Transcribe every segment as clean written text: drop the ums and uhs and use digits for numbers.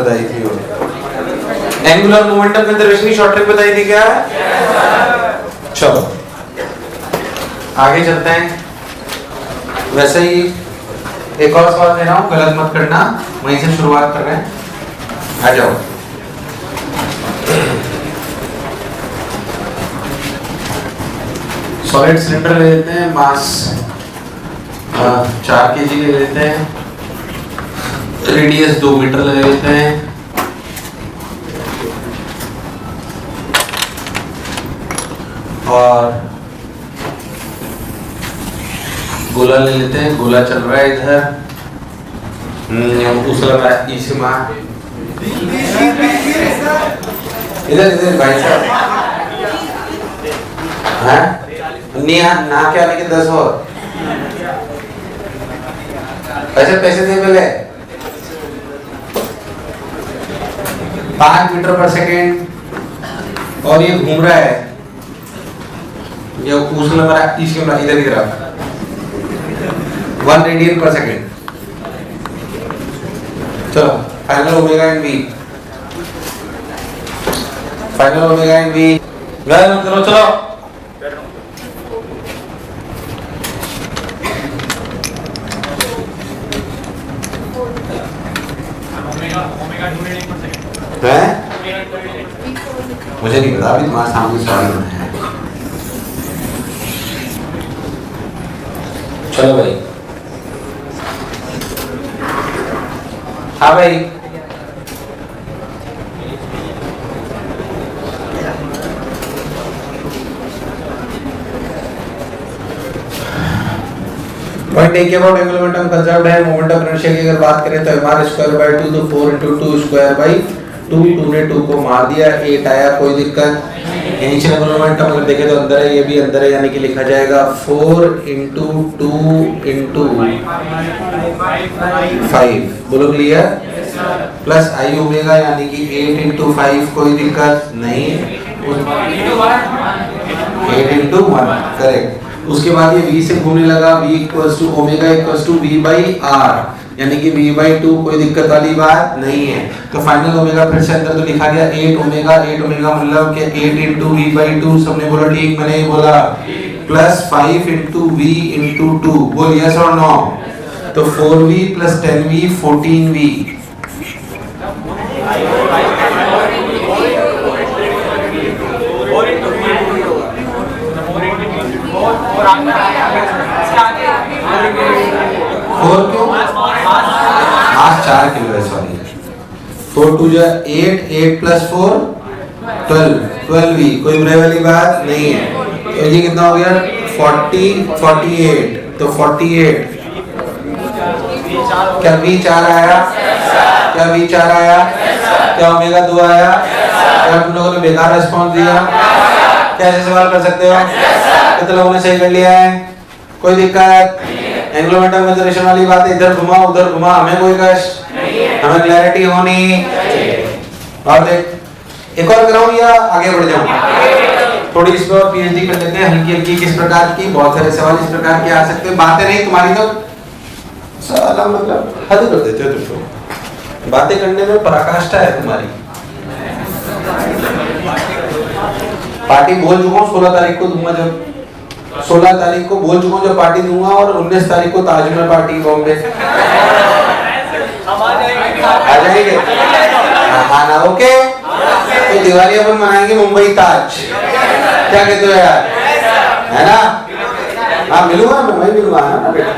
बताई थी वो। एंगुलर मोमेंटम कंजर्वेशन की शॉर्ट ट्रिक बताई थी क्या? चलो आगे चलते हैं। वैसे ही एक और सवाल दे रहा हूँ, गलत मत करना, वहीं से शुरुआत कर रहे हैं। आ जाओ। सॉलिड सिलेंडर ले लेते हैं, मास 4 kg ले लेते हैं, रेडियस 2 मीटर ले लेते हैं, और गोला ले लेते हैं। गोला चल रहा है इधर, दूसरा इधर भाई साहब ना क्या आने के 10 और पैसे दे पहले। 5 मीटर पर सेकेंड और ये घूम रहा है, ये उसने मेरा इसके इधर की तरफ 1 रेडियन पर सेकेंड। चलो final omega and V, final omega and V चलो चलो। है मुझे नहीं पता, अभी तुम्हारे सामने सवाल है। चलो भाई, हाँ भाई पॉइंट ए के अबाउट एंगुलर मोमेंटम कंजर्व्ड है। मोमेंट ऑफ इनर्शिया की अगर बात करें तो mr स्क्वायर बाय 2 तो 4 into 2 स्क्वायर बाय 2, 2 ने 2 को मार दिया, 8 आया, कोई दिक्कत। इनिशियल एंगुलर मोमेंटम अगर देखें तो अंदर है, ये भी अंदर है, यानी कि लिखा जाएगा 4 into 2 into 5, बोलो क्लियर, प्लस आई ओमेगा यानी कि 8 into 5, कोई दिक्कत नहीं, 8 into 1 करेक्ट। उसके बाद ये v से घूमने लगा, v equals to omega equals to v by r, यानी कि v बाई 2, कोई दिक्कत वाली बात नहीं है। तो फाइनल ओमेगा फिर से अंदर तो लिखा गया 8 ओमेगा मतलब कि 8 into v बाई 2, सबने बोला ठीक, मैंने ही बोला, प्लस 5 into v into 2, बोल यस और नो। तो 4v प्लस 10v 14v, मास 4 किलो है, सॉरी 4 2 जा 8, 8 प्लस 4 12, 12v, कोई बुराई वाली बात नहीं है। तो ये कितना हो गया 40 48, तो 48 क्या v4 आया, क्या v4 आया, क्या ओमेगा 2 आया, क्या तुम लोगों ने बेकार रिस्पॉन्स दिया, कैसे सवाल कर सकते हो, कितने लोगों ने सही कर लिया है, कोई दिक्कत। एंगुलर मोमेंटम कंजर्वेशन वाली बात है, इधर घुमा उधर घुमा, हमें कोई कष्ट, हमें क्लैरिटी होनी। और देख एक और कराऊं या आगे बढ़ जाऊं? थोड़ी इस पर पीएचडी कर लेते हैं, हल्की हल्की, किस प्रकार की, बहुत सारे सवाल इस प्रकार के आ सकते हैं। बातें नहीं तुम्हारी तो साला मतलब हद कर देते हो तुम तो, बातें करने में पराकाष्ठा है तुम्हारी। पार्टी बोल चुका हूँ 16 तारीख को दूंगा, जब 16 तारीख को बोल चुका हूँ जब पार्टी दूंगा, और 19 तारीख को ताज में पार्टी बॉम्बे आ जाएंगे, आना ओके। तो दिवाली अपन मनाएंगे मुंबई ताज, क्या कहते हो यार, है ना? हाँ मिलूंगा मैं मिलूंगा ना बेटा।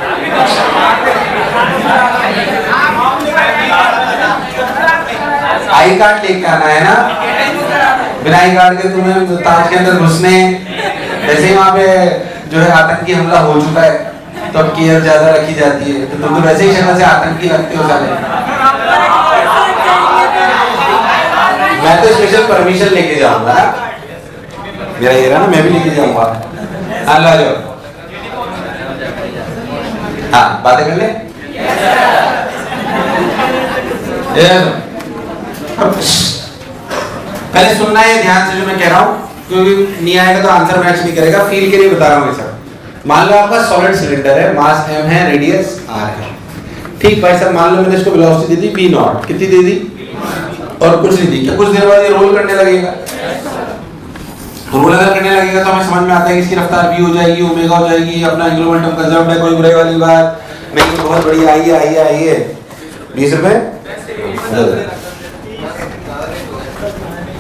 आई कार्ड लेके आना है ना, बिना आई कार्ड के तुम्हें ताज के अंदर घुसने, जैसे ही वहाँ पे जो है आतंकी हमला हो चुका है तो अब केयर ज्यादा रखी जाती है, तो तुम तो वैसे ही शक्ल से आतंकी लगते हो साले। मैं तो स्पेशल परमिशन लेके जाऊंगा, मेरा ये रहा ना, मैं भी लेके जाऊंगा। हाँ ला जाओ, हाँ बातें कर ले। पहले सुनना है ध्यान से जो मैं कह रहा हूँ, क्योंकि नहीं आएगा तो आंसर मैच नहीं करेगा, फील के लिए बता रहा हूँ ये सब। मान लो आपका सॉलिड सिलेंडर है, मास m है, रेडियस r है, ठीक भाई साहब। मान लो मैंने इसको वेलोसिटी दे दी v0, कितनी दे दी और कुछ नहीं दिखेगा। कुछ देर बाद ये रोल करने लगेगा। रोल अगर करने लगेगा तो हमें समझ में आता है कि इसकी रफ्तार v हो जाएगी, ओमेगा हो जाएगी, अपना एंगुलर मोमेंटम कंजर्व है, कोई बुराई वाली बात नहीं। बहुत बढ़िया। आइए 20 रुपए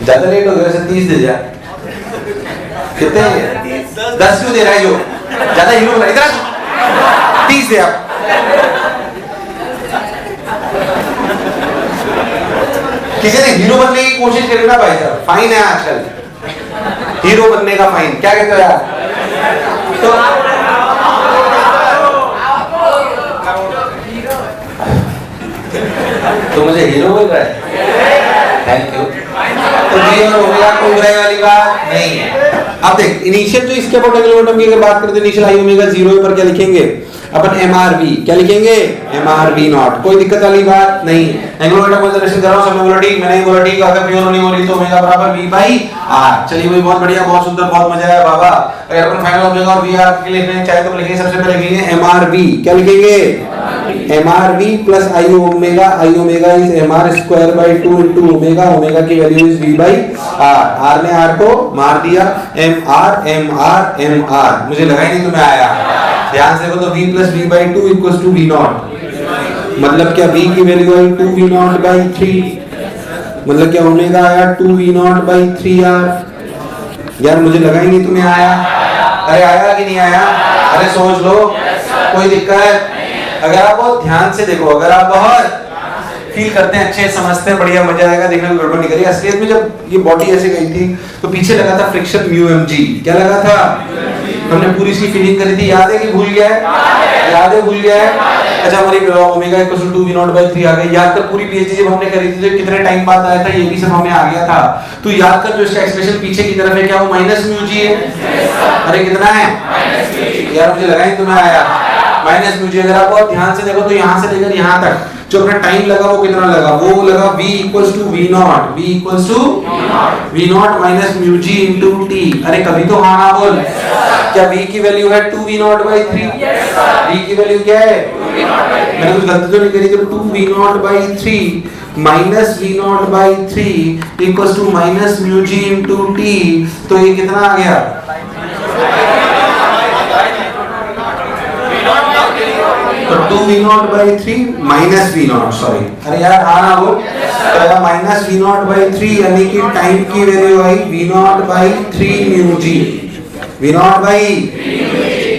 ज्यादा लेट हो गया, 30 दे जा। कितने 10 क्यों दे रहा है? जो ज्यादा हीरो बना, इधर 30 दे आप। किसी ने हीरो बनने की कोशिश करी ना भाई साहब, फाइन है आजकल हीरो बनने का फाइन। क्या कहते हो यार? तो मुझे हीरो बोल रहा है, थैंक यू। तो ये और ओमेगा कोई बुराई वाली बात नहीं है। अब देख इनिशियल जो इसके पोटेंशियल की अगर बात करते हैं, इनिशियल आई ओमेगा 0 पर क्या लिखेंगे अपन? MRV। क्या लिखेंगे? MRV not. कोई दिक्कत वाली बात नहीं। एंगुलर मोमेंटम कंजर्वेशन कर रहा हूं, सब में बोला ठीक। मैंने बोला ठीक, अगर प्योर नहीं हो रही तो ओमेगा बराबर V बाई R। चलिए भाई बहुत बढ़िया, बहुत सुंदर, बहुत मजा आया बाबा। अगर अपन फाइनल ओमेगा और VR के लिए लिखना चाहे तो लिखेंगे, सबसे पहले लिखेंगे MRV। क्या लिखेंगे? MRV plus I omega. I omega is MR square by 2 into omega. Omega की value is V by R। R ने R को मार दिया, MR। मुझे लगा ही नहीं तुम्हें आया। ध्यान से देखो तो V plus V by 2 equals to V not. मतलब क्या V की वैल्यू आई 2 V नॉट बाई 3। मतलब क्या ओमेगा आया 2 V नॉट बाई 3R। यार मुझे लगा ही नहीं तुम्हें आया। अरे आया कि नहीं आया? अरे सोच लो, कोई दिक्कत? अगर आप बहुत ध्यान से देखो, अगर आप बहुत फील करते हैं, अच्छे समझते हैं, बढ़िया मजा आएगा, देखने में गड़बड़ नहीं करेगी। असलियत में जब ये बॉडी ऐसे गई थी तो पीछे लगा था फ्रिक्शन μmg। क्या लगा था? हमने पूरी इसकी फीलिंग करी थी, याद है कि भूल गया है? याद है भूल गया है? अच्छा हमारी omega equal to 2 V not by 3 आ गई। याद कर पूरी पीएचडी जब हमने करी थी तो कितने टाइम बाद आया था, ये भी सब हमें आ गया था। तो याद कर जो इसका एक्सप्रेशन पीछे की तरफ है क्या वो माइनस μg है? अरे कितना है? यार मुझे लगा ही तुम्हें आया माइनस म्यू जी। अगर आप बहुत ध्यान से देखो तो यहाँ से लेकर यहाँ तक जो अपना टाइम लगा वो कितना लगा? वो लगा v equals to v not. v equals to v not minus mu ji into t। अरे कभी तो हाँ ना बोल। क्या v की वैल्यू है 2 v नॉट बाई 3? v की वैल्यू क्या है? मैंने कुछ गलती तो नहीं करी? तो 2 v not by 3 minus v not by 3 equals to minus mu ji into t। तो ये कितना आ गया? तो 2 V not by 3 minus V not, sorry अरे यार हाँ ना वो तो माइनस V नॉट बाई 3 यानी कि टाइम की वैल्यू आई V not by 3 mu g. V not by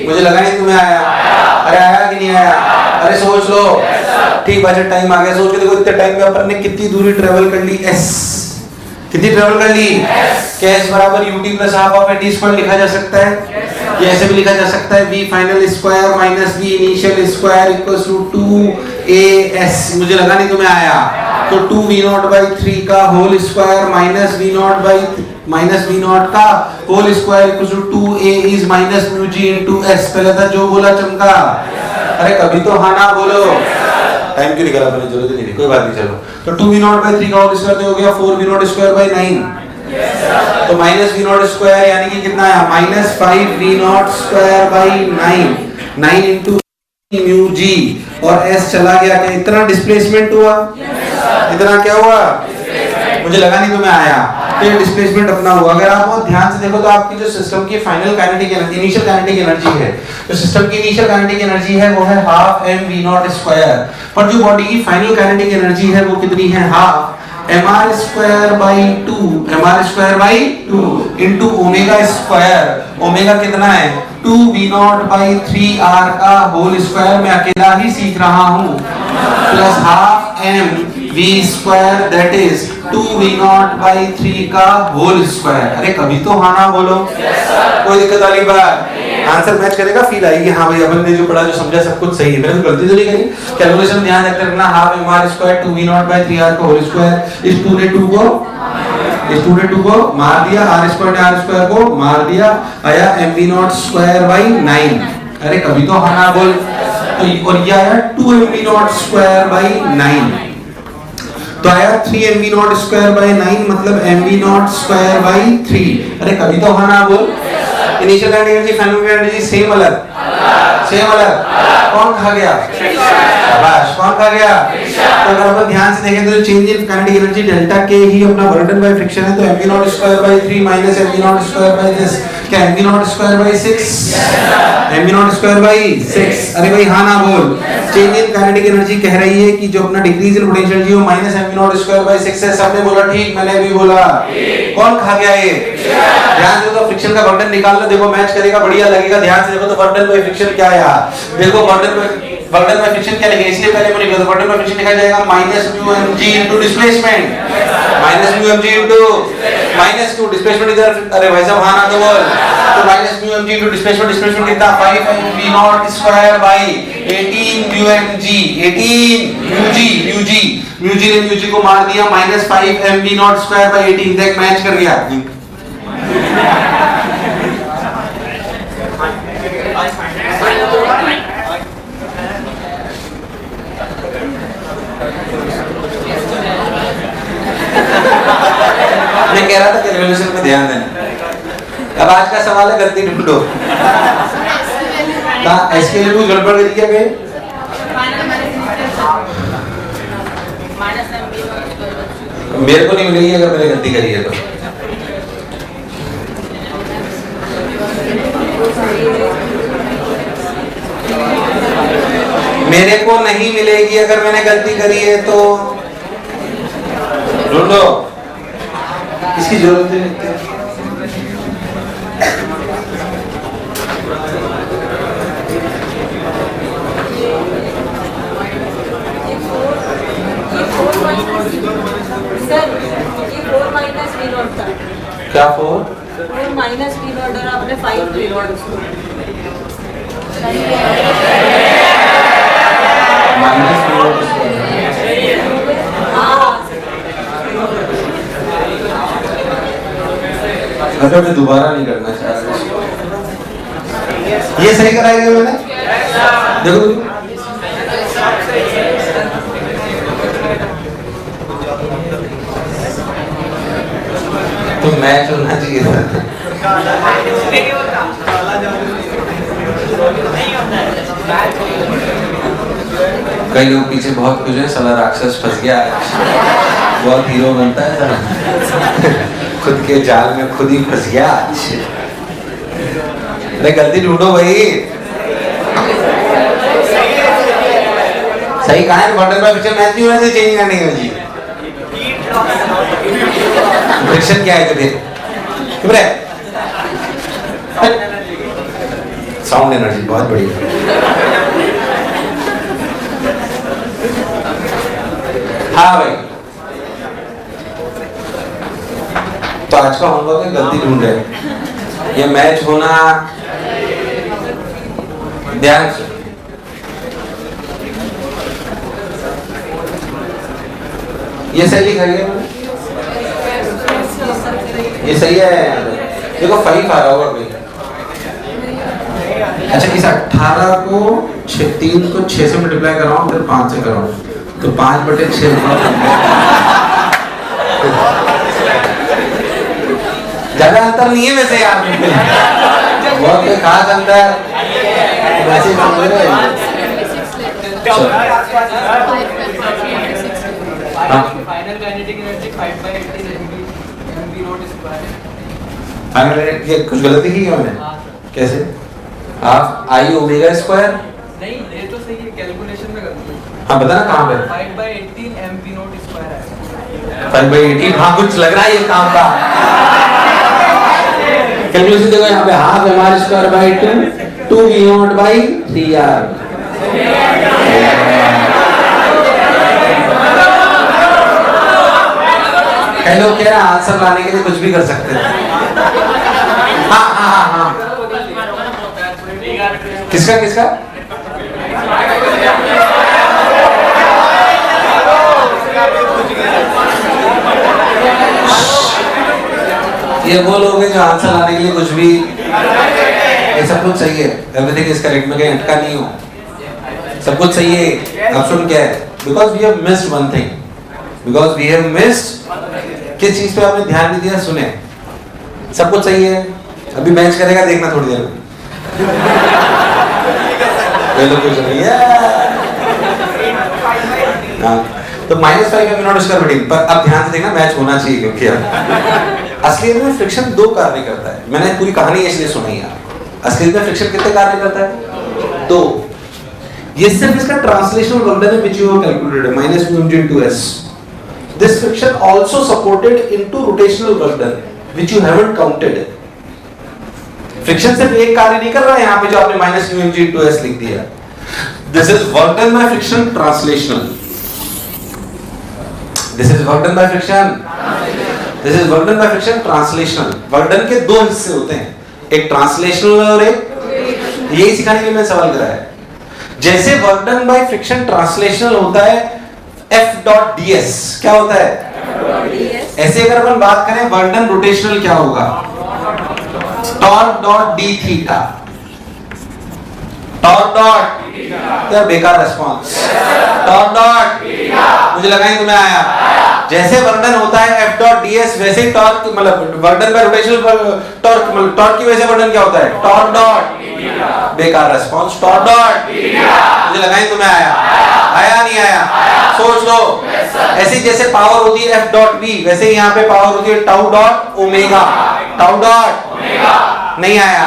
मुझे लगा नहीं तुम्हें आया। अरे आया कि नहीं आया? अरे सोच लो ठीक बजट टाइम आ गया। सोच के देखो इतने टाइम में अपन ने कितनी दूरी ट्रेवल कर ली? s। कितनी ट्रेवल कर ली? क्या s बराबर ut plus half of at square लिखा जा सकता है? ये ऐसे भी लिखा जा सकता है v final square minus v initial square equals to 2as। मुझे लगा नहीं तुम्हें आया। तो 2 v नॉट बाई 3 का whole square minus v not by minus v not का whole square equals to 2a is minus mu ji into s। पहले था जो बोला चमका। अरे कभी तो हाँ ना बोलो। टाइम क्यों निकाला मैंने? जरूरत नहीं थी, कोई बात नहीं। चलो तो 2 v नॉट बाई 3 का होल स्क्वायर हो गया 4 v नॉट स्क्वायर बाई 9। तो माइनस v नॉट स्क्वायर यानी कि कितना है? Minus 5 v not square by 9 into mu G. और s चला गया। क्या इतना डिस्प्लेसमेंट हुआ? इतना क्या हुआ? मुझे लगा नहीं तुम्हें आया। तो ये डिस्प्लेसमेंट अपना हुआ। अगर आप बहुत ध्यान से देखो तो आपकी जो सिस्टम की final kinetic energy, initial kinetic energy है, तो सिस्टम की इनिशियल काइनेटिक एनर्जी है वो है half m v not square. पर जो बॉडी की फाइनल काइनेटिक एनर्जी है वो कितनी है? Half mr square by 2 mr square by 2 into omega square. Omega कितना है? 2 v नॉट बाई 3r का होल स्क्वायर। मैं अकेला ही सीख रहा हूँ। Plus half m v square that is 2 v not by 3 का होल स्क्वायर। अरे कभी तो हाँ ना बोलो। कोई दिक्कत वाली बात? आंसर मैच करेगा, फील आएगी हाँ भाई अपन ने जो पढ़ा जो समझा सब कुछ सही है। मैंने तो गलती तो नहीं करी। कैलकुलेशन ध्यान रखते रखना। Half mr square 2 v not by 3r का होल स्क्वायर। इस 2 ने 2 को मार दिया, r स्क्वायर ने r स्क्वायर को मार दिया, आया m v not square by 9। अरे कभी तो हाँ ना बोल। तो और ये आया 2 m v not square by 9। तो आया 3 m v not square by 9 मतलब m v not square by 3। अरे कभी तो हाँ ना बोल। Initial kinetic energy final kinetic energy same अलग? कौन खा गया? शाबाश, कौन खा गया? तो अगर अपन ध्यान से देखें तो change in kinetic energy delta के ही अपना वर्डन बाय फ्रिक्शन है, तो mv not square by 3 minus mv not square by this, क्या mv not square by 6? mv not square by 6। अरे भाई हाँ ना बोल। चेंज इन काइनेटिक एनर्जी कह रही है कि जो अपना डिक्रीज इन पोटेंशियल जी वो minus mv not square by 6 है। सबने बोला ठीक, मैंने भी बोला। कौन खा गया ये? ध्यान से तो फ्रिक्शन का वर्डन निकाल लो, देखो मैच करेगा, बढ़िया लगेगा। ध्यान से देखो तो वर्डन बाय फ्रिक्शन क्या है यार, देखो वर्डन बाय फ्रिक्शन क्या लिखेगा, इसलिए पहले मैंने लिखा था वर्डन बाय फ्रिक्शन लिखा जाएगा minus mu mg into displacement, minus mu mg into minus 2 displacement इधर। अरे भाई साहब हाँ ना तो बोल। तो minus mu mg into displacement कितना 5 v not square by 18 mu mg, 18 mu g ने म्यू g को मार दिया minus 5 mv not square by 18। देख मैच कर गया। मैं कह रहा था कैलकुलेशन पे ध्यान देना। अब आज का सवाल है गलती ढूंढो। एस के लिए गड़बड़ कर दिया गए। मेरे को नहीं मिलेगी अगर मैंने गलती करी है तो। मेरे को नहीं मिलेगी अगर मैंने गलती करी है तो। ढूंढो, इसकी जरूरत है। क्या 4 माइनस वी नॉट और आपने 5 वी नॉट माइनस अगर मैं दोबारा नहीं करना चाह रहा। ये सही कराएगा मैंने, देखो तो मैच होना चाहिए था। कई लोग पीछे बहुत खुश हैं, साला राक्षस फंस गया, बहुत हीरो बनता है साला, खुद के जाल में खुद ही फंस गया। अरे गलती ढूंढो भाई। सही कहा है, बटन पर फ्रिक्शन मैच नहीं होना चाहिए, चेंज करने की वजह। फ्रिक्शन क्या है तो फिर साउंड एनर्जी बहुत बढ़िया। हाँ भाई, तो आज का होमवर्क है गलती ढूंढे। ये मैच होना, ध्यान से ये सही लिखा गया, ये सही है। देखो 5 आ रहा होगा भाई। अच्छा, इस 18 को 3 को 6 से मल्टीप्लाई कराओ, फिर 5 से कराओ, तो 5/6 ज्यादा अंतर नहीं है वैसे यार, बहुत कोई खास अंतर वैसे ही समझ रहे हैं। Final kinetic energy 5/18 mv not square. Final ये कुछ गलती की है मैंने? कैसे? हाफ आई ओमेगा स्क्वायर नहीं, ये तो सही है, कैलकुलेशन में गलती है। हाँ बता ना कहाँ पे? 5/18 mv नॉट स्क्वायर है। 5/18, हाँ कुछ लग रहा है ये काम का। कैलकुलेशन देखो यहाँ पे, half mr square by 2 2v not by 3r। Hello, कह रहा आंसर लाने के लिए कुछ भी कर सकते हैं। हाँ हाँ हाँ हाँ, किसका किसका? ये वो लोग हैं जो आंसर लाने के लिए कुछ भी, ये सब कुछ सही है, एवरीथिंग इज करेक्ट, में कहीं अटका नहीं हो, सब कुछ सही है। अब सुन क्या है, because we have missed one thing, because we have missed, किस चीज पे आपने ध्यान नहीं दिया? सुने, सब कुछ सही है, अभी मैच करेगा देखना थोड़ी देर में। तो कुछ नहीं है। हाँ, तो -5 एम नॉट स्क्वायर बटी, पर अब ध्यान से देखना मैच होना चाहिए, क्योंकि अब असलियत में फ्रिक्शन 2 कार्य करता है। मैंने पूरी कहानी इसलिए सुनाई है। असलियत में फ्रिक्शन कितने कार्य करता है? 2। ये सिर्फ इसका ट्रांसलेशनल वर्डन है which you have calculated -μmg into s. This friction also supported into rotational burden which you haven't counted. Friction सिर्फ एक कार्य नहीं कर रहा है यहाँ पे जो आपने -μmg into s लिख दिया। This is work done by friction translational. This is work done by friction. This is work done by friction translational. Work done के 2 हिस्से होते हैं, एक ट्रांसलेशनल और एक, यही सिखाने के लिए मैंने सवाल करा है। जैसे work done by friction translational होता है F.ds, क्या होता है? ऐसे अगर अपन बात करें वर्क डन रोटेशनल क्या होगा? Torq.d theta. क्या बेकार रेस्पॉन्स। मुझे लगा ही तुम्हें आया। जैसे वर्क डन होता है F.ds, वैसे ही टॉर्क, मतलब work done bye rotational torque, मतलब टॉर्क की वजह से वर्क डन क्या होता है? टॉर्क बेकार रेस्पॉन्स, टॉर्क डॉट। मुझे लगा ही तुम्हें आया। आया नहीं आया? सोच लो। ऐसे जैसे पावर होती है F.v, वैसे ही यहाँ पे पावर होती है tau dot omega. Tau dot नहीं आया।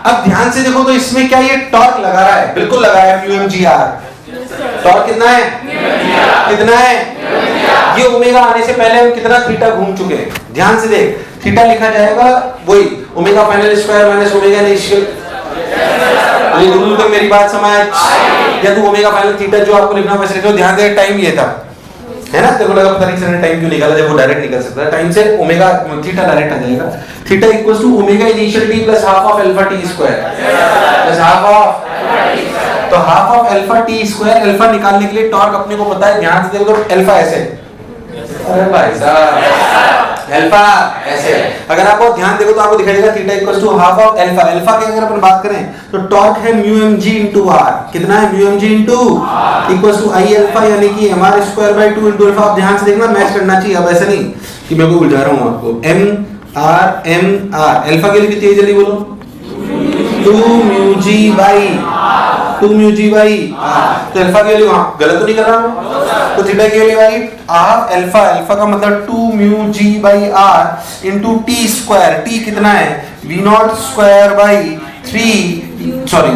अब ध्यान से देखो तो इसमें क्या ये टॉर्क लगा रहा है? बिल्कुल लगा है μmgr। टॉर्क कितना है? कितना है? ये ओमेगा आने से पहले हम कितना थीटा घूम चुके हैं? ध्यान से देख, थीटा लिखा जाएगा वही omega final square minus omega initial. अरे गुरु तो मेरी बात समझ, या तू ओमेगा फाइनल थीटा जो आपको लिखना वैसे लिखो। ध्यान दे, टाइम ये था, है ना? देखो लगा पता नहीं सर ने टाइम क्यों निकाला, जब वो डायरेक्ट निकल सकता है। टाइम से ओमेगा थीटा डायरेक्ट आ जाएगा। Theta equals to omega initial t plus half of alpha t square plus half of, तो half of alpha t square. Alpha निकालने के लिए टॉर्क अपने को पता है, ध्यान से देखो तो अल्फा ऐसे, अरे भाई साहब अल्फा ऐसे। अगर आप ध्यान देखो तो आपको दिखाई देगा theta equals to half of alpha. Alpha की अगर अपन बात करें तो टॉर्क है μmg into r। कितना है? μmg into equals to i alpha, यानी कि mr square by 2 into alpha. आप ध्यान से देखना, मैच करना चाहिए। अब ऐसे नहीं कि मैं को बुझा रहा हूं आपको। mr अल्फा के लिए कितनी है? जल्दी बोलो। 2μg by तो अल्फा की वैल्यू गलत तो नहीं कर रहा हूं? तो थीटा की वैल्यू आई हाफ अल्फा। अल्फा का मतलब 2μg by r into t square. t कितना है? v0 square by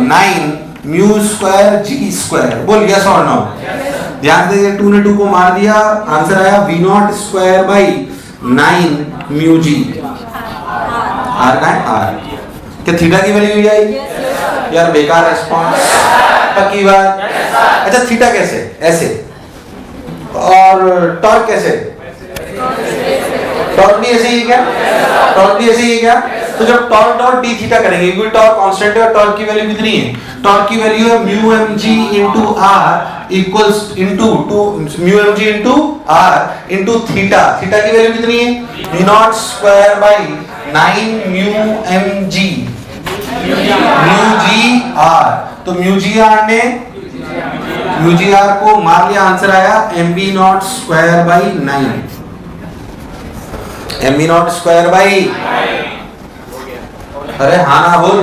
9 mu square g square. बोल यस और नो? ध्यान से 2 ने 2 को मार दिया, आंसर आया v0 square by 9 mu g। r का है r। क्या थीटा की वैल्यू आई? यार बेकार रेस्पॉन्स, पक्की बात। अच्छा थीटा कैसे? ऐसे। और टॉर्क कैसे? टॉर्क भी ऐसे ही क्या? टॉर्क भी ऐसे ही क्या? तो जब टॉर्क डॉट डी थीटा करेंगे, क्योंकि टॉर्क कांस्टेंट है और टॉर्क की वैल्यू कितनी है? टॉर्क की वैल्यू है μmg into r equals into μmg into r into theta. Theta की वैल्यू कितनी है? v0 square by 9 μmg μgr। तो μgr ने μgr को मार लिया, आंसर आया mv0 square by 9। mv0 square by, अरे हाँ ना बोल।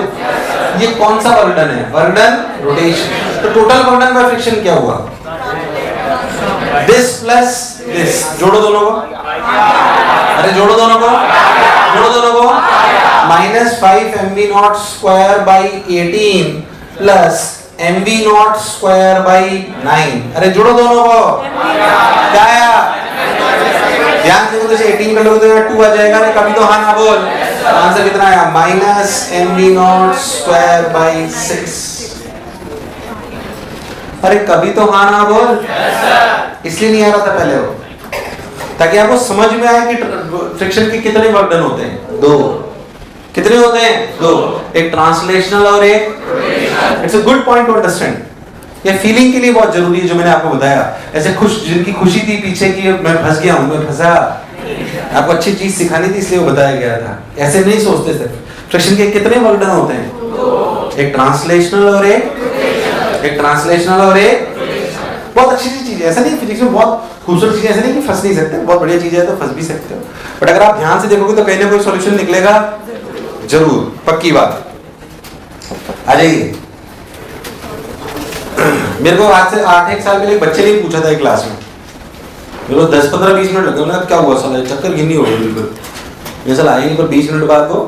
ये कौन सा वर्क डन है? Work done rotation. तो total work done by friction क्या हुआ? This plus this. जोड़ो दोनों को, अरे जोड़ो दोनों को, जोड़ो दोनों को। -5 mv0 square by 18 plus mv0 square by 9। अरे जोड़ो दोनों को, क्या आया? ध्यान से तो 18 कर लोगे तो 2 आ जाएगा। अरे कभी तो हाँ ना बोल। आंसर कितना आया? -mv0 square by 6। अरे कभी तो हाँ ना बोल। इसलिए नहीं आ रहा था पहले वो, ताकि आपको समझ में आए कि फ्रिक्शन के कितने वर्क डन होते हैं? 2। कितने होते हैं? 2। एक ट्रांसलेशनल और एक। It's a good point two understand. ये फीलिंग के लिए बहुत जरूरी है जो मैंने आपको बताया। ऐसे खुश, जिनकी खुशी थी पीछे की मैं फंस गया हूं, मैं फंसा, आपको अच्छी चीज सिखानी थी इसलिए वो बताया गया था। ऐसे नहीं सोचते थे। फ्रिक्शन के कितने वर्क डन होते हैं? 2। एक ट्रांसलेशनल और एक ट्रांसलेशनल और एक। बहुत अच्छी चीज है, ऐसा नहीं फिजिक्स में बहुत खूबसूरत चीज है, ऐसा नहीं कि फंस नहीं सकते। बहुत बढ़िया चीज है तो फंस भी सकते हो, बट अगर आप ध्यान से देखोगे तो कहीं ना कोई सॉल्यूशन निकलेगा जरूर, पक्की बात। आ जाइए। मेरे को आज से 8-1 साल पहले एक बच्चे ने पूछा था एक क्लास में, मेरे को 10-15-20 मिनट लगे, मैंने क्या हुआ साला, चक्कर गिननी हो गई बिल्कुल, ये साला आएंगे पर 20 मिनट बाद वो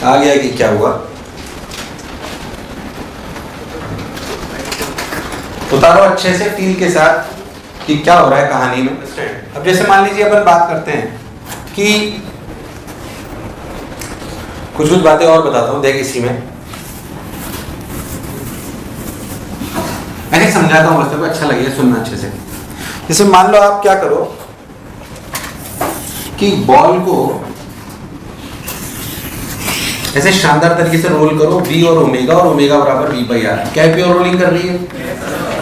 आ गया कि क्या हुआ। उतारो अच्छे से फील के साथ कि क्या हो रहा है कहानी में। अब जैसे मान लीजिए अपन बात करते हैं कि कुछ बातें और बताता हूं, देख इसी में मैंने समझाता हूं, बच्चों को अच्छा लगे सुनना अच्छे से। जैसे मान लो आप क्या करो कि बॉल को ऐसे शानदार तरीके से रोल करो, V और ओमेगा, और ओमेगा बराबर V बाई आर। क्या प्योर रोलिंग कर रही है?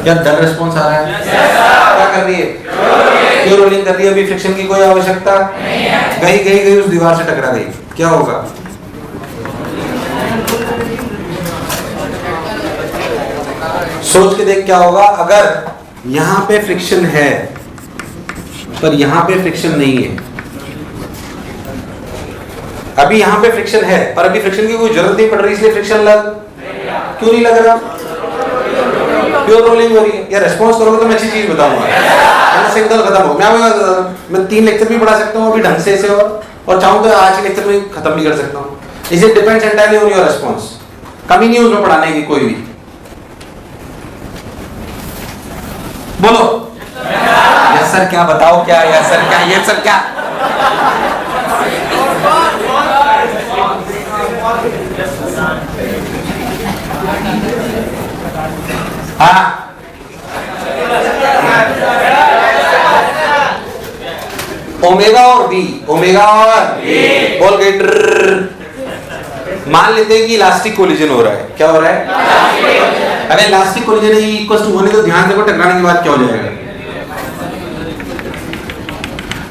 क्या डल रिस्पॉन्स आ रहा है? क्या कर रही है? प्योर रोलिंग कर रही है। अभी फ्रिक्शन की कोई आवश्यकता गई उस दीवार से टकरा गई, क्या होगा? सोच के देख क्या होगा। अगर यहां पे फ्रिक्शन है पर यहां पे फ्रिक्शन नहीं है, अभी यहां पे फ्रिक्शन है पर अभी फ्रिक्शन की कोई जरूरत नहीं पड़ रही, इसलिए फ्रिक्शन क्यों नहीं लग रहा? प्योर रोलिंग हो रही है। या रेस्पॉन्स करोगे तो मैं अच्छी चीज बताऊंगा, खत्म हो। मैं 3 लेक्चर भी पढ़ा सकता हूँ अभी ढंग से इसे, और चाहूँ तो आज के लेक्चर में खत्म भी कर सकता हूँ। इसे depends entirely on your response, कमी नहीं उसमें पढ़ाने की कोई भी। बोलो यस सर क्या, बताओ क्या, यस सर क्या, यस सर क्या। हाँ ओमेगा और बी, ओमेगा और बोल गए। मान लेते हैं कि इलास्टिक कोलिजन हो रहा है। क्या हो रहा है? अगर इलास्टिक कोलिजन इक्वल टू होने, तो ध्यान देखो टकराने के बाद क्या हो जाएगा?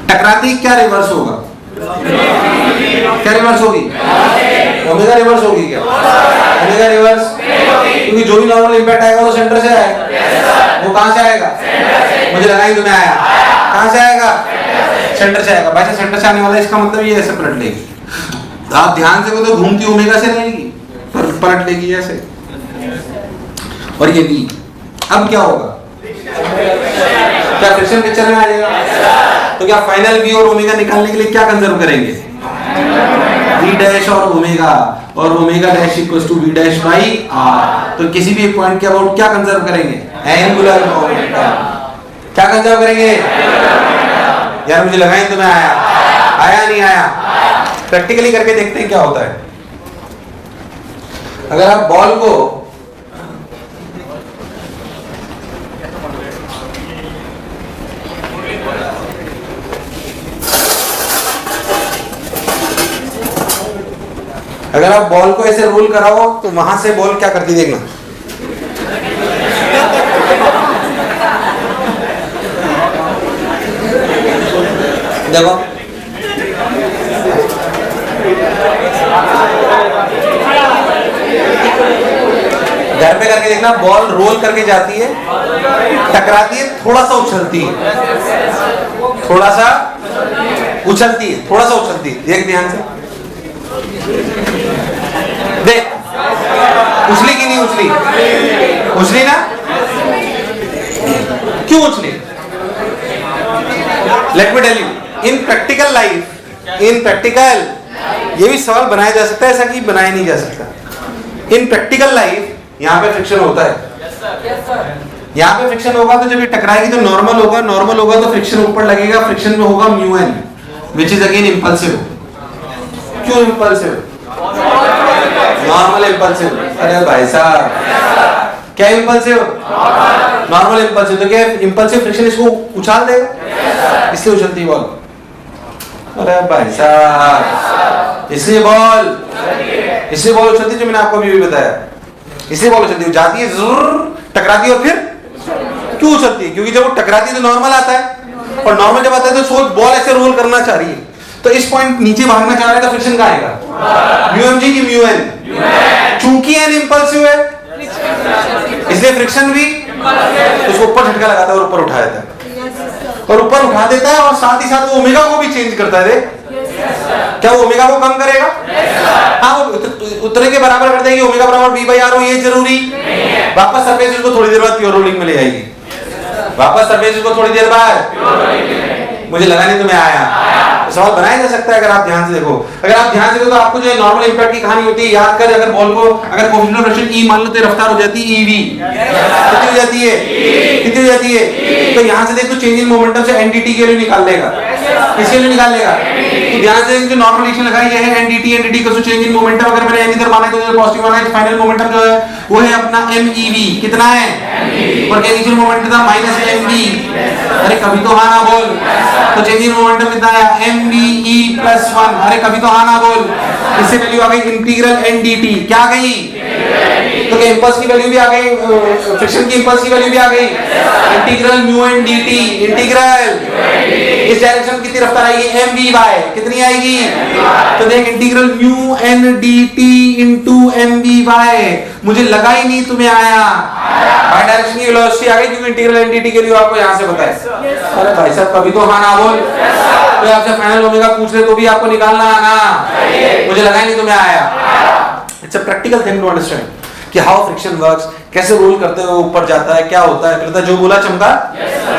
टकराते ही क्या रिवर्स होगा? क्या रिवर्स होगी? ओमेगा रिवर्स होगी क्या? ओमेगा रिवर्स, क्योंकि जो भी नॉर्मल इंपैक्ट आएगा वो सेंटर से आएगा। वो कहां से आएगा? मुझे लगा ही तुम्हें आया। कहां से आएगा? सेंटर से आएगा। वैसे सेंटर से आने वाला, इसका मतलब ये ऐसे पलट लेगी। आप ध्यान से तो घूमती ओमेगा से रहेगी, पलट लेगी ऐसे। और ये बी, अब क्या होगा? क्या फ्रिक्शन पिक्चर में आ जाएगा? तो क्या फाइनल बी और ओमेगा निकालने के लिए क्या कंजर्व करेंगे? V डैश और ओमेगा, और omega dash equals to V dash by R. तो किसी भी एक पॉइंट के अबाउट क्या कंजर्व करेंगे? Angular momentum. क्या कंजर्व करेंगे? यार मुझे लगा ही तुम्हें आया नहीं आया। प्रैक्टिकली करके देखते हैं क्या होता है। अगर आप बॉल को ऐसे रोल कराओ तो वहां से बॉल क्या करती देखना। देखो घर पे करके देखना, बॉल रोल करके जाती है, टकराती है, थोड़ा सा उछलती है, थोड़ा सा उछलती है, थोड़ा सा उछलती है। देख ध्यान से देख, उछली कि नहीं उछली? उछली ना? क्यों उछली? Let me tell you, in practical life, in practical, ये भी सवाल बनाया जा सकता है, ऐसा कि बनाया नहीं जा सकता। इन प्रैक्टिकल लाइफ यहाँ पे फ्रिक्शन होता है। यहाँ पे फ्रिक्शन होगा तो जब ये टकराएगी तो नॉर्मल होगा, नॉर्मल होगा तो फ्रिक्शन ऊपर लगेगा, फ्रिक्शन में होगा mu N, which is again impulsive. क्यों इंपल्सिव? Normal impulsive. अरे भाई साहब, क्या इंपल्सिव? Normal impulsive. तो क्या इंपल्सिव फ्रिक्शन इसको उछाल देगा, इसलिए उछलती है बॉल। अरे भाई साहब, इसलिए बॉल उछलती है, जो मैंने आपको अभी बताया, इसलिए बॉल उछलती है, जाती है जरूर, टकराती है और फिर क्यों उछलती है? क्योंकि जब वो टकराती है तो नॉर्मल आता है, और नॉर्मल जब आता है तो सोच बॉल ऐसे रोल करना चाह रही है, तो इस पॉइंट नीचे भागना चाह रहा है, तो फ्रिक्शन कहां आएगा? म्यू एम जी की म्यू एन। चूंकि एन इंपल्सिव है इसलिए फ्रिक्शन भी उसको ऊपर झटका लगाता है और ऊपर उठा देता है, और ऊपर उठा देता है, और साथ ही साथ वो ओमेगा को भी चेंज करता है। क्या वो ओमेगा को कम करेगा? हाँ, वो उतने के बराबर कर देगी। ओमेगा बराबर V बाई आर हो, ये जरूरी वापस सरफेस को थोड़ी देर बाद प्योर रोलिंग में ले आएगी, वापस सरफेस को थोड़ी देर बाद। मुझे लगा नहीं तुम्हें आया। तो सवाल बनाया जा सकता है अगर आप ध्यान से देखो। अगर आप ध्यान से देखो तो आपको जो नॉर्मल इंपैक्ट की कहानी होती है याद कर, अगर बॉल को अगर कोएफिशिएंट ऑफ फ्रिक्शन E मान लो तो रफ्तार हो जाती है EV, कितनी हो जाती है, कितनी हो जाती है। तो यहाँ से देखो चेंज इन मोमेंटम से NDT के लिए निकाल लेगा, किसके लिए निकाल लेगा। तो ध्यान से जो नॉर्मल इक्वेशन लगा है ये है NDT का चेंज इन मोमेंटम। अगर मैंने n इधर माना तो पॉजिटिव माना है, फाइनल मोमेंटम जो है वो है अपना MEV, कितना है, और इनिशियल मोमेंटम था -mv। अरे कभी तो हाँ ना बोल। तो चेंज इन मोमेंटम कितना आया, mve+1। अरे कभी तो हाँ ना बोल। इससे वैल्यू आ गई इंटीग्रल NDT, क्या आ गई, तो क्या इंपल्स की वैल्यू भी आ गई, फ्रिक्शन की इंपल्स की वैल्यू भी आ गई, इंटीग्रल μ/dt, इंटीग्रल इस डायरेक्शन कितनी रफ्तार आएगी, mvy, कितनी आएगी। तो देख इंटीग्रल μ/dt इनटू mvy, मुझे लगा ही नहीं तुम्हें आया। बाय डायरेक्शन की वेलोसिटी आ गई क्योंकि इंटीग्रल NDT के लिए आपको यहां से पता है। अरे भाई साहब कभी तो हाँ ना बोल। तो आपसे फाइनल ओमेगा पूछ रहे तो भी आपको निकालना आना, मुझे लगा ही नहीं तुम्हें आया। It's a practical thing to understand कि हाउ फ्रिक्शन वर्क्स, कैसे रोल करते हुए ऊपर जाता है, क्या होता है। पता जो बोला चमका।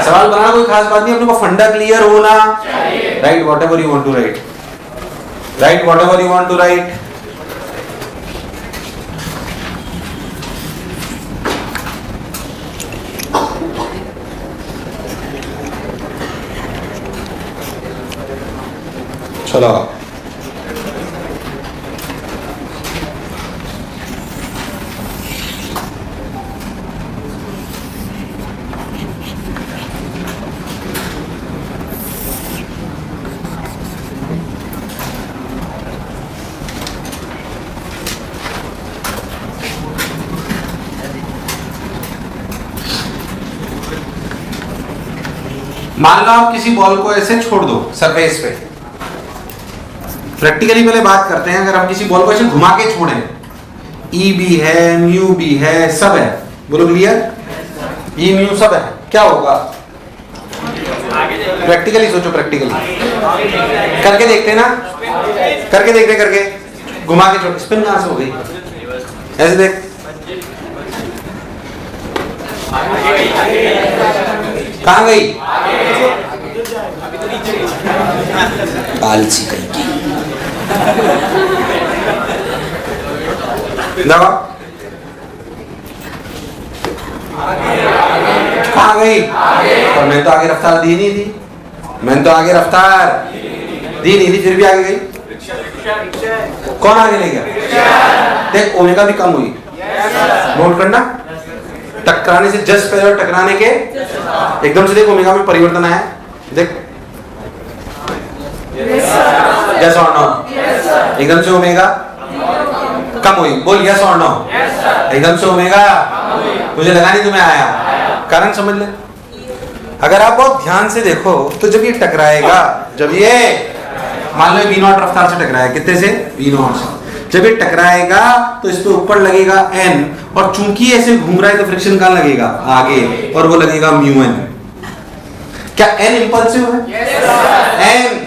सवाल बनाना कोई खास बात नहीं, अपने को फंडा क्लियर होना। Write whatever you want to write, write whatever you want to write. चलो मान लो आप किसी बॉल को ऐसे छोड़ दो सरफेस पे। प्रैक्टिकली पहले बात करते हैं। अगर हम किसी बॉल को ऐसे घुमा के छोड़ें, E भी है, म्यू भी है, सब है, बोलो क्लियर, E म्यू सब है, क्या होगा। प्रैक्टिकली सोचो, प्रैक्टिकली करके देखते ना, करके देखते, करके घुमा के छोड़। स्पिन कहां से हो गई, ऐसे देख, कहां गई, आलसी कहीं की। देखो कहां गई, और मैंने तो आगे रफ्तार दी नहीं थी, मैंने तो आगे रफ्तार दी नहीं थी, फिर भी आगे गई। कौन आगे ले गया, देख ओमेगा भी कम हुई, नोट करना। टकराने से जस्ट पहले और टकराने के एकदम से देख ओमेगा में परिवर्तन आया, देख यस और नो, एकदम से ओमेगा कम हुई, बोल यस और नो, एकदम से ओमेगा, मुझे लगा नहीं तुम्हें आया, कारण समझ ले। अगर आप बहुत ध्यान से देखो तो जब ये टकराएगा, जब ये मान लो V0 रफ्तार से टकराया, कितने से, V0 से, जब ये टकराएगा तो इस पे ऊपर लगेगा N, और चूंकि ऐसे घूम रहा है तो फ्रिक्शन कहां लगेगा, आगे, और वो लगेगा μn। क्या N इंपल्सिव है, N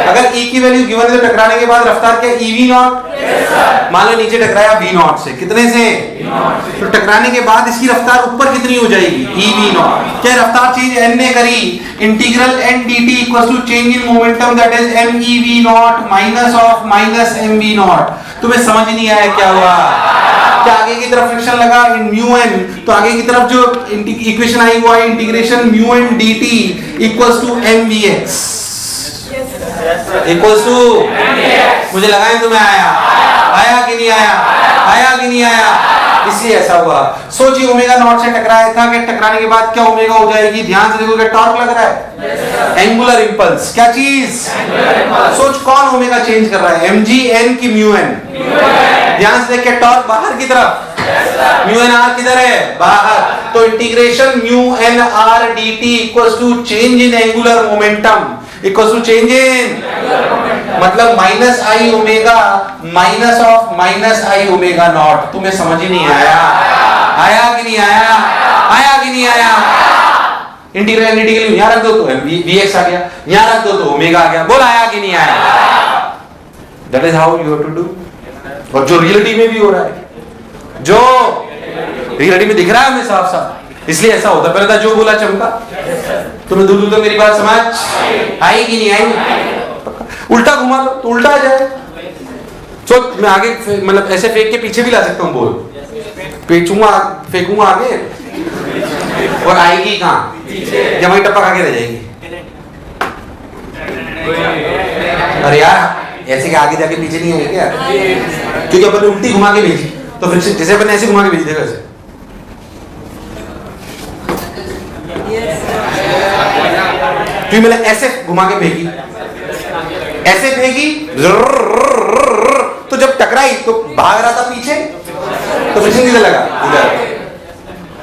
अगर E की वैल्यू गिवन है तो टकराने के बाद रफ्तार क्या, EV0, मान लो नीचे टकराया V0 से, कितने से, तो टकराने के बाद इसकी रफ्तार ऊपर कितनी हो जाएगी, EV0। क्या रफ्तार चेंज N ने करी, integral NDT equals to change in momentum that is MEV0 minus of minus MV0। तुम्हें समझ नहीं आया क्या हुआ, क्या आगे की तरफ फ्रिक्शन लगा μn, तो आगे की तरफ जो इक्वेशन आई वो आई integration μn/dt equals to mvx equals to, मुझे लगा है तुम्हें आया, आया कि नहीं आया, आया कि नहीं आया, इसलिए ऐसा हुआ। सोचिए ओमेगा नॉट से टकराया था, कि टकराने के बाद क्या ओमेगा हो जाएगी, ध्यान से देखो, क्या टॉर्क लग रहा है, एंगुलर इंपल्स, क्या चीज, सोच कौन ओमेगा चेंज कर रहा है, mg n की μn, ध्यान से देखिए, टॉर्क बाहर की तरफ, म्यू एन आर किधर है, बाहर, तो integration μn/dt equals to change in angular momentum equals to change in, मतलब minus I omega minus of minus I omega not. तुम्हें समझ ही नहीं आया, आया कि नहीं आया, आया कि नहीं आया। इंटीग्रल एनडीटी के लिए यहां रख दो तो vx आ गया, यहां रख दो तो ओमेगा आ गया, बोल आया कि नहीं आया। That is how you have to do, और जो रियलिटी में भी हो रहा है, जो रियलिटी में दिख रहा है हमें साफ साफ, इसलिए ऐसा होता है। पहले था जो बोला चमका। तुम्हें दूर दूर तक मेरी बात समझ आई कि नहीं आई? उल्टा घुमा लो तो उल्टा आ जाए। तो मैं आगे मतलब ऐसे फेंक के पीछे भी ला सकता हूँ बॉल, फेंकूंगा आगे और आएगी कहाँ? जब वही टप्पा खा के रह जाएगी। अरे यार ऐसे के आगे जाके पीछे नहीं आएगी क्या? क्योंकि अपन ने उल्टी घुमा के भेजी, तो फ्रिक्शन जैसे अपन ने ऐसे घुमा के भेजी देखो ऐसे। क्योंकि मैंने ऐसे घुमा के फेंकी, ऐसे फेंकी तो जब टकराई तो भाग रहा था पीछे, तो फ्रिक्शन किधर लगा? इधर।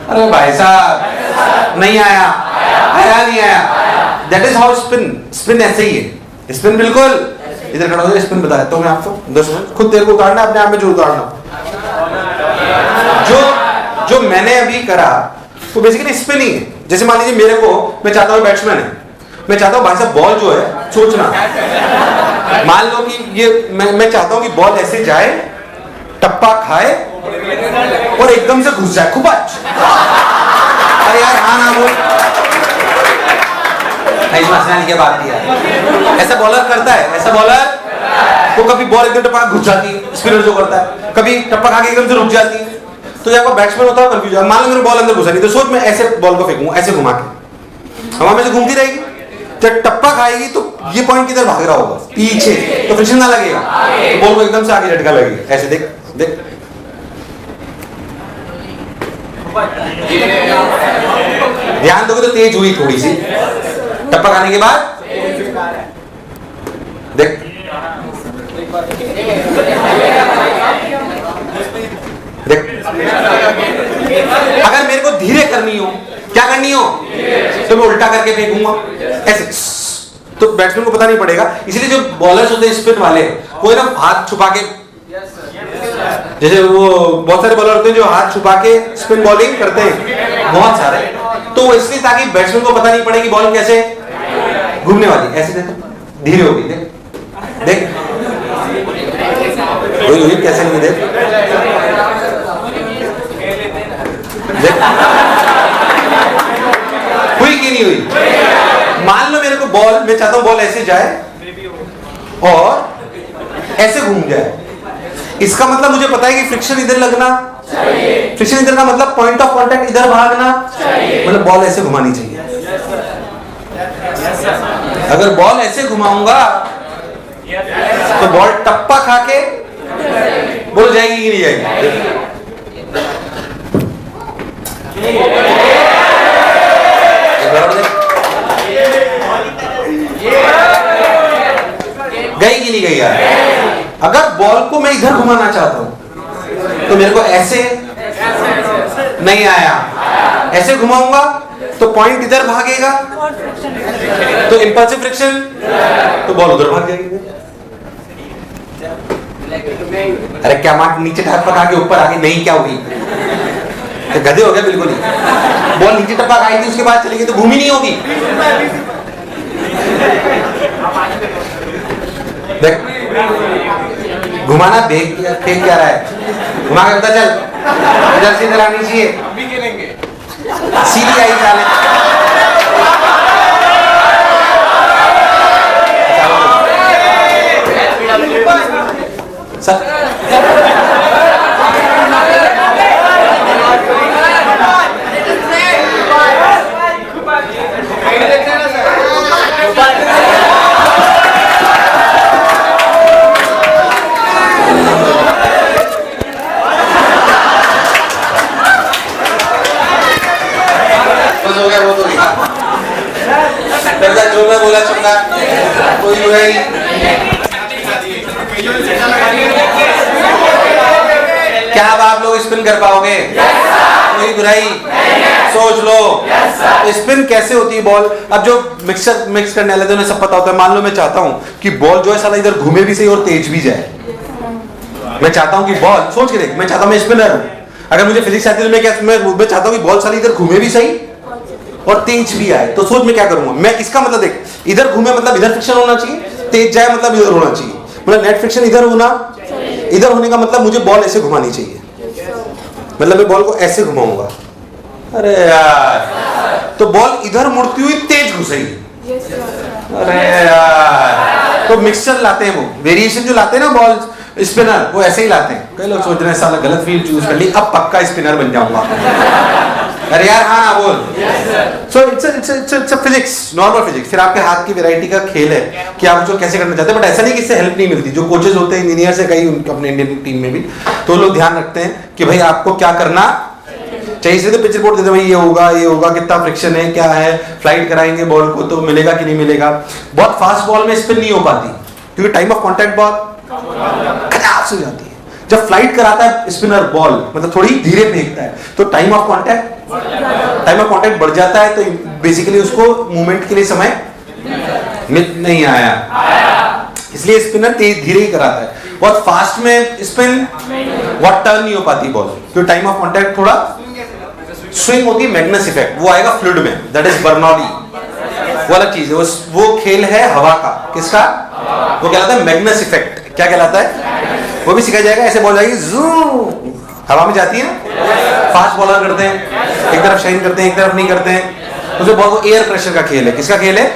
अरे भाई साहब नहीं आया, आया नहीं आया। दैट इज हाउ स्पिन ऐसे ही है। स्पिन बिल्कुल इधर खड़ा हो जाए, स्पिन बताया तो मैं आपको 10 मिनट खुद तेरे को उतारना, अपने आप में जो उतारना। जो मैंने अभी करा तो बेसिकली स्पिन ही है। जैसे मान लीजिए मेरे को, मैं चाहता हूँ बैट्समैन है, मैं चाहता हूँ भाई साहब बॉल जो है सोचना, मान लो कि ये मैं चाहता हूँ कि बॉल ऐसे जाए, टप्पा खाए और एकदम से घुस जाए खूब। अरे यार हाँ ना बोल, की बात किया। ऐसा बॉलर करता है, ऐसा बॉलर तो कभी बॉल एकदम टप्पा घुस जाती है, स्पिनर जो करता है, कभी टप्पा खा के एकदम से रुक जाती है। तो जब आपका बैट्समैन होता है कंफ्यूज, मान लो मेरे बॉल अंदर घुसा नहीं, तो सोच मैं ऐसे बॉल को फेंकूंगा, ऐसे घुमा के हवा में से घूमती रहेगी, जब टप्पा खाएगी तो ये पॉइंट किधर भाग रहा होगा? पीछे, तो फ्रिक्शन ना लगेगा, तो बॉल को एकदम से आगे झटका लगेगा। ऐसे देख देख, ध्यान दोगे तो तेज हुई थोड़ी सी टप्पा खाने के बाद। देख देख, अगर मेरे को धीरे करनी हो, क्या करनी हो, तो मैं उल्टा करके फेंकूंगा ऐसे, तो बैट्समैन को पता नहीं पड़ेगा। इसलिए जो बॉलर्स होते हैं स्पिन वाले, कोई ना हाथ छुपा के, जैसे वो बहुत सारे बॉलर होते हैं जो हाथ छुपा के स्पिन बॉलिंग करते हैं, बहुत सारे, तो इसलिए ताकि बैट्समैन को पता नहीं पड़े कि बॉल कैसे घूमने वाली। ऐसे देखो धीरे होगी, देख देख वही कैसे नहीं, देख देख हुई कि नहीं हुई। मान लो मेरे को बॉल, मैं चाहता हूं बॉल ऐसे जाए और ऐसे घूम जाए, इसका मतलब मुझे पता है कि फ्रिक्शन इधर लगना चाहिए। फ्रिक्शन इधर का मतलब पॉइंट ऑफ कांटेक्ट इधर भागना चाहिए, मतलब बॉल ऐसे घुमानी चाहिए। अगर बॉल ऐसे घुमाऊंगा तो बॉल टप्पा खा के बोल जाएगी कि नहीं जाएगी? गई कि नहीं गई यार? अगर बॉल को मैं इधर घुमाना चाहता हूं तो मेरे को ऐसे नहीं आया, ऐसे घुमाऊंगा तो पॉइंट इधर भागेगा, तो इंपल्सिव फ्रिक्शन, तो बॉल उधर भाग जाएगी। अरे क्या मार नीचे टप्पा खा के ऊपर आ गई? नहीं, क्या हुई? तो गधे हो गया बिल्कुल ही। बॉल नीचे टप्पा खाई थी, उसके बाद चली गई तो घूमी नहीं होगी। देख घुमाना, फेंक क्या रहा है, घुमा के पता चल इधर से इधर आनी चाहिए, सीधी आई चाल सर। जो मैं बोला चुका कोई बुराई। क्या अब आप लोग स्पिन कर पाओगे? कोई बुराई? सोच लो तो स्पिन कैसे होती है बॉल। अब जो मिक्स करने वाले थे उन्हें सब पता होता है। मान लो मैं चाहता हूं कि बॉल जो है साला इधर घूमे भी सही और तेज भी जाए। मैं चाहता हूं कि बॉल, सोच के देख, मैं चाहता हूं मैं स्पिनर हूं, अगर मुझे फिजिक्स आती है तो मैं चाहता हूं कि बॉल साला इधर घूमे भी सही और तेज भी आए। तो सोच मैं क्या करूंगा, मैं इसका मतलब देख, इधर घूमे मतलब इधर फ्रिक्शन होना चाहिए, तेज जाए मतलब इधर होना चाहिए, मतलब नेट फ्रिक्शन इधर होना, इधर होने का मतलब मुझे बॉल ऐसे घुमानी चाहिए। मतलब मैं बॉल को ऐसे घुमाऊंगा, अरे यार, तो बॉल इधर मुड़ती हुई तेज घुसेगी। अरे यार, तो मिक्सचर लाते हैं, वो वेरिएशन जो लाते हैं ना बॉल स्पिनर, वो ऐसे ही लाते हैं। कई लोग सोच रहे हैं साला गलत फील्ड चूज कर ली, अब पक्का स्पिनर बन जाऊंगा। अरे यार हाँ ना बोल। So it's a physics, normal physics. फिर आपके हाथ की वैरायटी का खेल है कि आप उसको कैसे करना चाहते हैं, बट ऐसा नहीं कि इससे हेल्प नहीं मिलती। जो कोचेज होते हैं इंजीनियर से, कई अपने इंडियन टीम में भी, तो लोग ध्यान रखते हैं कि भाई आपको क्या करना चाहिए। सीधे पिच रिपोर्ट देते भाई ये होगा, कितना फ्रिक्शन है, क्या है, फ्लाइट कराएंगे बॉल को तो मिलेगा कि नहीं मिलेगा। बहुत फास्ट बॉल में स्पिन नहीं हो पाती क्योंकि टाइम ऑफ कॉन्टैक्ट बहुत खराब से हो जाती है। जब फ्लाइट कराता है स्पिनर बॉल, मतलब थोड़ी धीरे फेंकता है, तो टाइम ऑफ कॉन्टैक्ट बढ़ जाता है, तो बेसिकली उसको मूवमेंट के लिए समय नहीं आया, इसलिए स्पिनर तेज धीरे ही कराता है। बहुत फास्ट में स्पिन बहुत टर्न नहीं हो पाती बॉल, क्योंकि टाइम ऑफ कॉन्टैक्ट थोड़ा स्विंग होती है। मैग्नस इफेक्ट वो आएगा फ्लूइड में, दैट इज बर्नौली, वो अलग चीज है। वो खेल है हवा का, किसका? वो कहलाता है मैग्नस इफेक्ट। क्या कहलाता है? वो भी सिखाया जाएगा। ऐसे बॉल जाएगी जू, हवा में जाती है ना। फास्ट बॉलर करते हैं, एक तरफ शाइन करते हैं, एक तरफ नहीं करते हैं। तो जो बॉल, वो एयर प्रेशर का खेल है। किसका खेल है?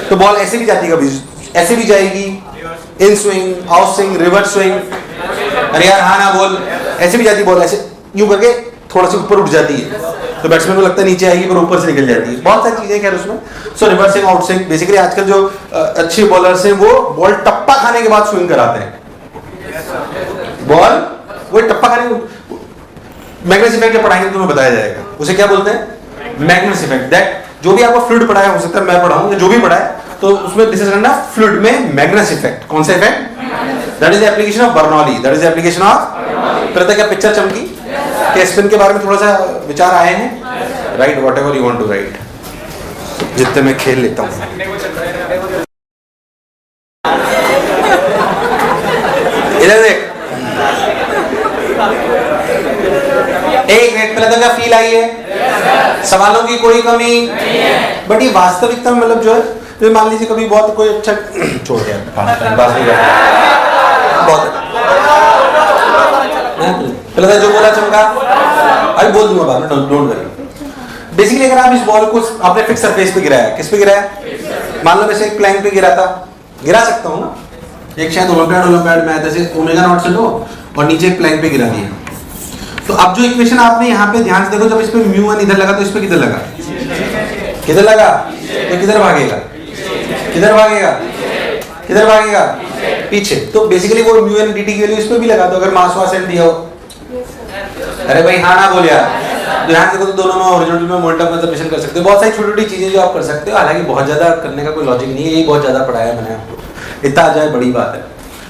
तो बॉल ऐसे भी जाती है, कभी ऐसे भी जाएगी, in swing, out swing, reverse swing. अरे यार हाँ ना बोल। ऐसे भी जाती बॉल, ऐसे यूं करके थोड़ा सा ऊपर उठ जाती है, तो बैट्समैन को लगता है नीचे आएगी, पर ऊपर से निकल जाती है। बहुत सारी चीजें खैर उसमें। सो reverse swing, out swing, basically आजकल जो अच्छे बॉलर्स हैं वो बॉल टप्पा खाने के बाद स्विंग कराते हैं। बॉल वो टप्पा खाने, मैग्नेस इफेक्ट जब पढ़ाएंगे तो तुम्हें बताया जाएगा उसे क्या बोलते हैं, मैग्नेस इफेक्ट। दैट जो भी आपको फ्लूइड पढ़ाया, हो सकता है मैं पढ़ाऊं, जो भी पढ़ाया, तो उसमें डिस्कस करना फ्लूइड में मैग्नेस इफेक्ट। कौन सा effect? That is the application of Bernoulli, that is the application of. पता क्या पिक्चर चमकी कि स्पिन के बारे में थोड़ा सा विचार आए हैं? Write, whatever you want to write, जितने मैं खेल लेता हूं। इधर देख, एक मिनट पहले तो क्या फील आई है? सवालों की कोई कमी नहीं है, बट ये वास्तविकता में मतलब जो है, तो मान लीजिए कभी बहुत कोई अच्छा छोड़ गया, बहुत पहले तो जो बोला चमका, अभी बोल दूंगा बाद में, डोंट वरी। बेसिकली अगर आप इस बॉल को आपने फिक्स सरफेस पे गिराया, किस पे गिराया? मान लो वैसे एक प्लैंक पे गिरा था, गिरा सकता हूँ ना, एक शायद ओलंपियाड में जैसे ओमेगा नॉट से लो और नीचे एक प्लैंक पे गिरा दिया। तो अब जो इक्वेशन आपने यहाँ पे ध्यान से देखो, जब इस पे म्यू वन इधर लगा तो इस पे किधर लगा? किधर लगा? तो किधर भागेगा? किधर भागेगा? किधर भागेगा? पीछे। तो बेसिकली वो म्यू एन dt की वैल्यू इस पे भी लगा दो अगर मास वास एन दिया हो। अरे भाई हाँ ना बोल यार। ध्यान देखो तो दोनों में हॉरिजॉन्टल में मोमेंटम कंजर्वेशन कर सकते हो। बहुत सारी छोटी-छोटी चीजें जो आप कर सकते हो, हालांकि बहुत ज्यादा करने का कोई लॉजिक नहीं है, यही बहुत ज्यादा पढ़ाया मैंने आपको, इतना आ जाए बड़ी बात है।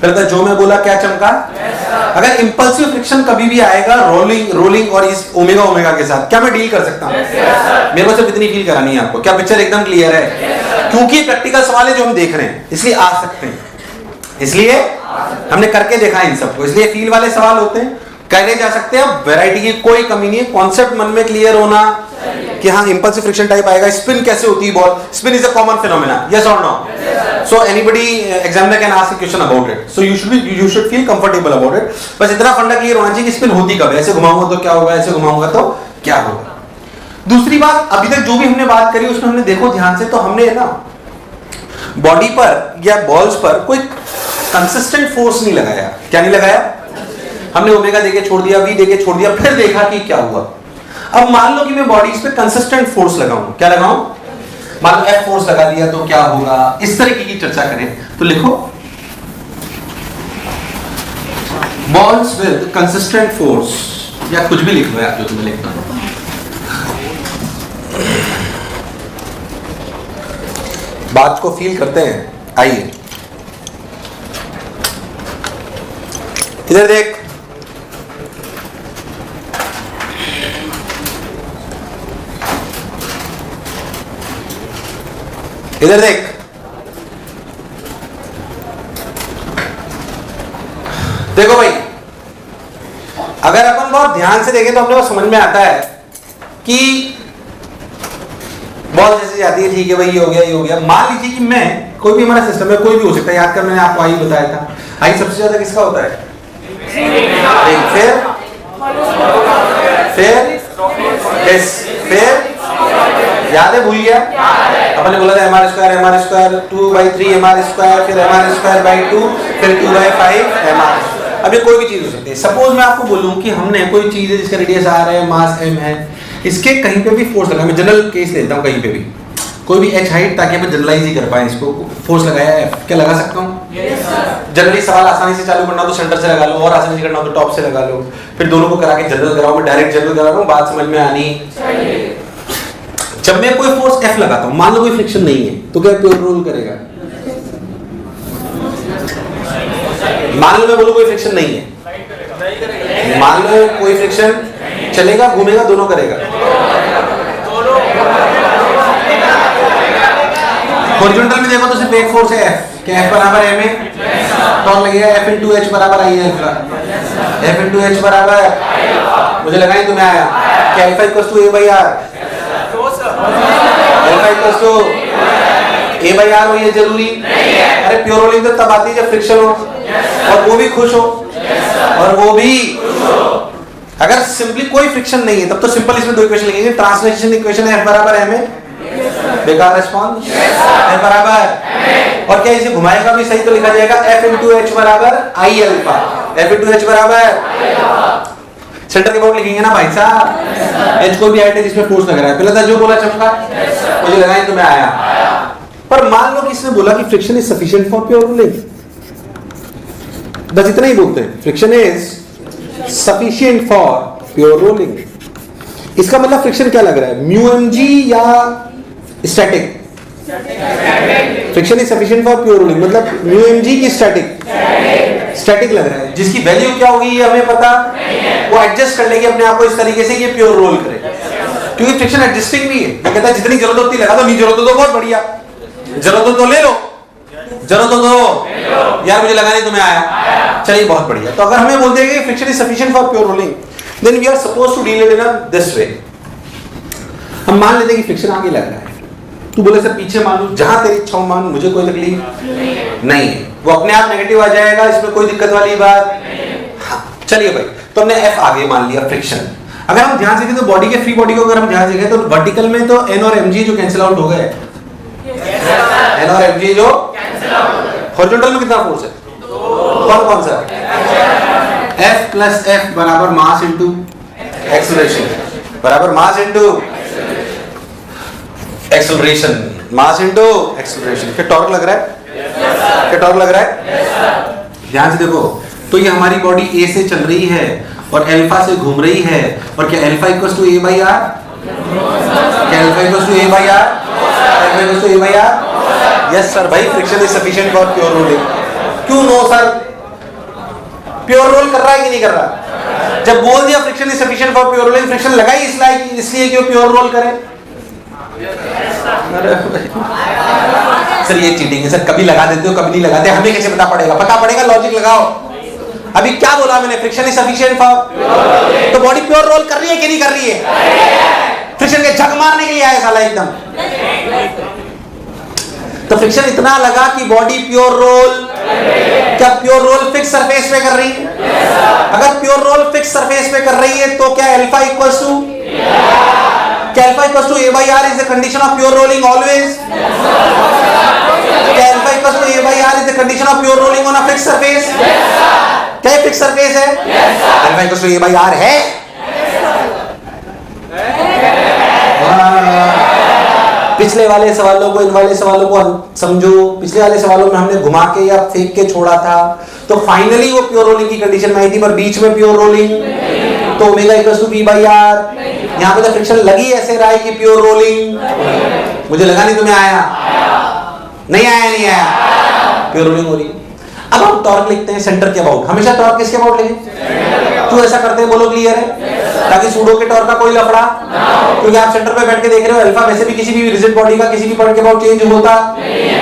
पहले तो जो मैं बोला क्या चमका? अगर इंपल्सिव फ्रिक्शन कभी भी आएगा रोलिंग और इस ओमेगा के साथ, क्या मैं डील कर सकता हूँ? मेरे को सिर्फ इतनी फील करानी है आपको। क्या पिक्चर एकदम क्लियर है? क्योंकि प्रैक्टिकल सवाल है जो हम देख रहे हैं, इसलिए आ सकते हैं, इसलिए हमने करके देखा है इन सबको, इसलिए फील वाले सवाल होते हैं, करे जा सकते हैं। वैरायटी की कोई कमी नहीं है। कॉन्सेप्ट मन में क्लियर होना कि हाँ इंपल्सिव फ्रिक्शन टाइप आएगा। स्पिन कैसे होती है ball? Spin is a common phenomena, yes और no? So anybody examiner can ask a question about it, so you should feel comfortable about it. बस इतना फंडा क्लियर होना चाहिए कि स्पिन होती कब है, ऐसे घुमाऊंगा तो क्या होगा, ऐसे घुमाऊंगा तो क्या होगा। दूसरी बात, अभी तक जो भी हमने बात करी उसमें हमने देखो ध्यान से, तो हमने ना बॉडी पर या बॉल्स पर कोई कंसिस्टेंट फोर्स नहीं लगाया। क्या नहीं लगाया? हमने ओमेगा देके छोड़ दिया, वी देके छोड़ दिया, फिर देखा कि क्या हुआ। अब मान लो कि मैं बॉडीज पे कंसिस्टेंट फोर्स लगाऊं, क्या लगाऊं? मान लो एफ फोर्स लगा दिया तो क्या होगा, इस तरीके की चर्चा करें तो लिखो बॉल्स विद कंसिस्टेंट फोर्स, या कुछ भी लिख लो यार जो तुम्हें लिखना हो। बात को फील करते हैं, आइए इधर देख, इधर देख, देखो भाई, अगर अपन बहुत ध्यान से देखें तो अपने को समझ में आता है कि बॉल जैसे जाती है, ठीक है भाई, ये हो गया। मान लीजिए कि मैं, कोई भी हमारा सिस्टम है, कोई भी हो सकता है, याद कर मैंने आपको आई बताया था, आई सबसे ज्यादा किसका होता है? फिर फिर एस, फिर याद है, भूल गया? अपन ने बोला था mr स्क्वायर 2/3 mr स्क्वायर, फिर mr स्क्वायर बाई 2, फिर 2/5 mr। अब ये कोई भी चीज हो सकती है। सपोज मैं आपको बोलूं कि हमने कोई चीज है जिसका रेडियस r है, मास m है, इसके कहीं पे भी फोर्स लगा, मैं जनरल केस लेता हूँ, कहीं पे भी कोई भी h हाइट, ताकि मैं जनरलाइज ही कर पाए इसको, फोर्स लगाया है, क्या लगा सकता हूँ? जनरली सवाल आसानी से चालू करना हो तो सेंटर से लगा लो, और आसानी से करना हो तो टॉप से लगा लो, फिर दोनों को करा के जनरल कराओ। मैं डायरेक्ट जनरल करा रहा हूँ, बात समझ में आनी चाहिए। जब मैं कोई फोर्स F लगाता हूँ, मान लो कोई फ्रिक्शन नहीं है, तो क्या प्योर रोल करेगा? मान लो मैं बोलूँ कोई फ्रिक्शन नहीं है, मान लो कोई फ्रिक्शन, चलेगा, घूमेगा, दोनों करेगा। हॉरिजॉन्टल में देखो तो सिर्फ एक फोर्स है F, क्या F बराबर m है, टॉर्क लगेगा F into h बराबर I है अल्फा, F into h बराबर, मुझे लगा नहीं तुम्हें आया, क्या alpha equals to a by r, alpha equals to a by r हो, ये जरूरी नहीं है। अरे प्योर रोलिंग तो तब आती है जब फ्रिक्शन हो, और वो भी खुश हो, और वो भी अगर सिंपली कोई फ्रिक्शन नहीं है तब तो सिंपल इसमें दो इक्वेशन लिखेंगे, ट्रांसलेशन इक्वेशन है F बराबर m है, बेकार रिस्पॉन्स, F बराबर, और क्या इसे घुमाएगा भी सही तो लिखा जाएगा F into h बराबर I alpha, F into h बराबर, सेंटर के अबाउट लिखेंगे ना भाई साहब, h को भी हाइट है जिसमें फोर्स लग रहा है, पहले था जो बोला चमका, मुझे लगा नहीं तुम्हें आया। पर मान लो कि इसने बोला कि friction is sufficient for pure rolling, बस इतना ही बोलते हैं, friction is sufficient for pure rolling. इसका मतलब फ्रिक्शन क्या लग रहा है, म्यू एम जी या static? Friction is sufficient for pure rolling मतलब म्यू एम जी की स्टैटिक, स्टैटिक लग रहा है, जिसकी वैल्यू क्या होगी ये हमें पता, वो एडजस्ट कर लेगी अपने आप को इस तरीके से ये प्योर रोल करे, क्योंकि फ्रिक्शन एडजस्टिंग भी है। वो कहता है जितनी जरूरत होती लगा दो, नहीं जरूरत हो तो बहुत बढ़िया, जरूरत हो तो ले लो, जरूरत हो तो यार मुझे लगा नहीं तुम्हें आया, चलिए बहुत बढ़िया। तो अगर हमें बोलते हैं कि friction is sufficient for pure rolling, then we are supposed to deal it in this way. हम मान लेते हैं कि फ्रिक्शन आगे लग रहा है, तू बोले सर पीछे मान लो, जहां तेरी इच्छा मान, मुझे कोई तकलीफ नहीं है, वो अपने आप नेगेटिव आ जाएगा, इसमें कोई दिक्कत वाली बात। हाँ चलिए भाई, तो हमने F आगे मान लिया फ्रिक्शन। अगर हम ध्यान से देखें तो बॉडी के फ्री बॉडी को अगर हम ध्यान से देखें तो वर्टिकल में तो N और mg जो कैंसिल आउट हो गए, N और mg जो कैंसिल आउट। हॉरिजॉन्टल में कितना फोर्स है, कौन कौन सा? F प्लस F बराबर मास इनटू एक्सेलरेशन, बराबर mass into acceleration, mass into acceleration. क्या टॉर्क लग रहा है? क्या टॉर्क लग रहा है? ध्यान से देखो, तो ये हमारी बॉडी A से चल रही है और अल्फा से घूम रही है, और क्या alpha equals to a by r, क्या alpha equals to a by r, alpha equals to a by r? Yes sir भाई, friction is sufficient for pure rolling. क्यों नो सर? प्योर रोल कर रहा है कि नहीं कर रहा? जब बोल दिया friction is sufficient for pure rolling, friction लगाई इसलिए कि वो प्योर रोल करे। सर ये चीटिंग है सर, कभी लगा देते हो कभी नहीं लगाते, हमें कैसे पता पड़ेगा? पता पड़ेगा, लॉजिक लगाओ। अभी क्या बोला मैंने, फ्रिक्शन इज सफिशिएंट फॉर, तो बॉडी प्योर रोल कर रही है कि नहीं कर रही है? फ्रिक्शन के झक मारने के लिए आया साला एकदम। तो फ्रिक्शन इतना लगा कि बॉडी प्योर रोल, क्या प्योर रोल फिक्स सरफेस पे कर रही है? अगर प्योर रोल फिक्स सरफेस पे कर रही है तो क्या अल्फा इक्वल्स टू, क्या alpha equals to a by r is the condition of pure rolling always? क्या alpha equals to a by r is the condition of pure rolling on a fixed surface? क्या ये fix surface है? Alpha equals to a by r है? पिछले वाले सवालों को इन वाले सवालों को समझो। पिछले वाले सवालों में हमने घुमा के या फेंक के छोड़ा था, तो फाइनली वो प्योर रोलिंग की कंडीशन में आई थी, पर बीच में प्योर रोलिंग, तो omega equals to b by r। यहाँ पे तो फ्रिक्शन लगी ऐसे रहा है कि प्योर रोलिंग, मुझे लगा नहीं तुम्हें आया, नहीं आया, नहीं आया, प्योर रोलिंग हो रही है। अब हम टॉर्क लिखते हैं सेंटर के अबाउट, हमेशा टॉर्क किसके अबाउट लिखें? क्यों ऐसा करते हैं बोलो, क्लियर है? ताकि सूडो के टॉर्क का कोई लफड़ा, क्योंकि आप सेंटर पे बैठ के देख रहे हो, अल्फा वैसे भी किसी भी रिजिड बॉडी का किसी भी पॉइंट के अबाउट चेंज होता,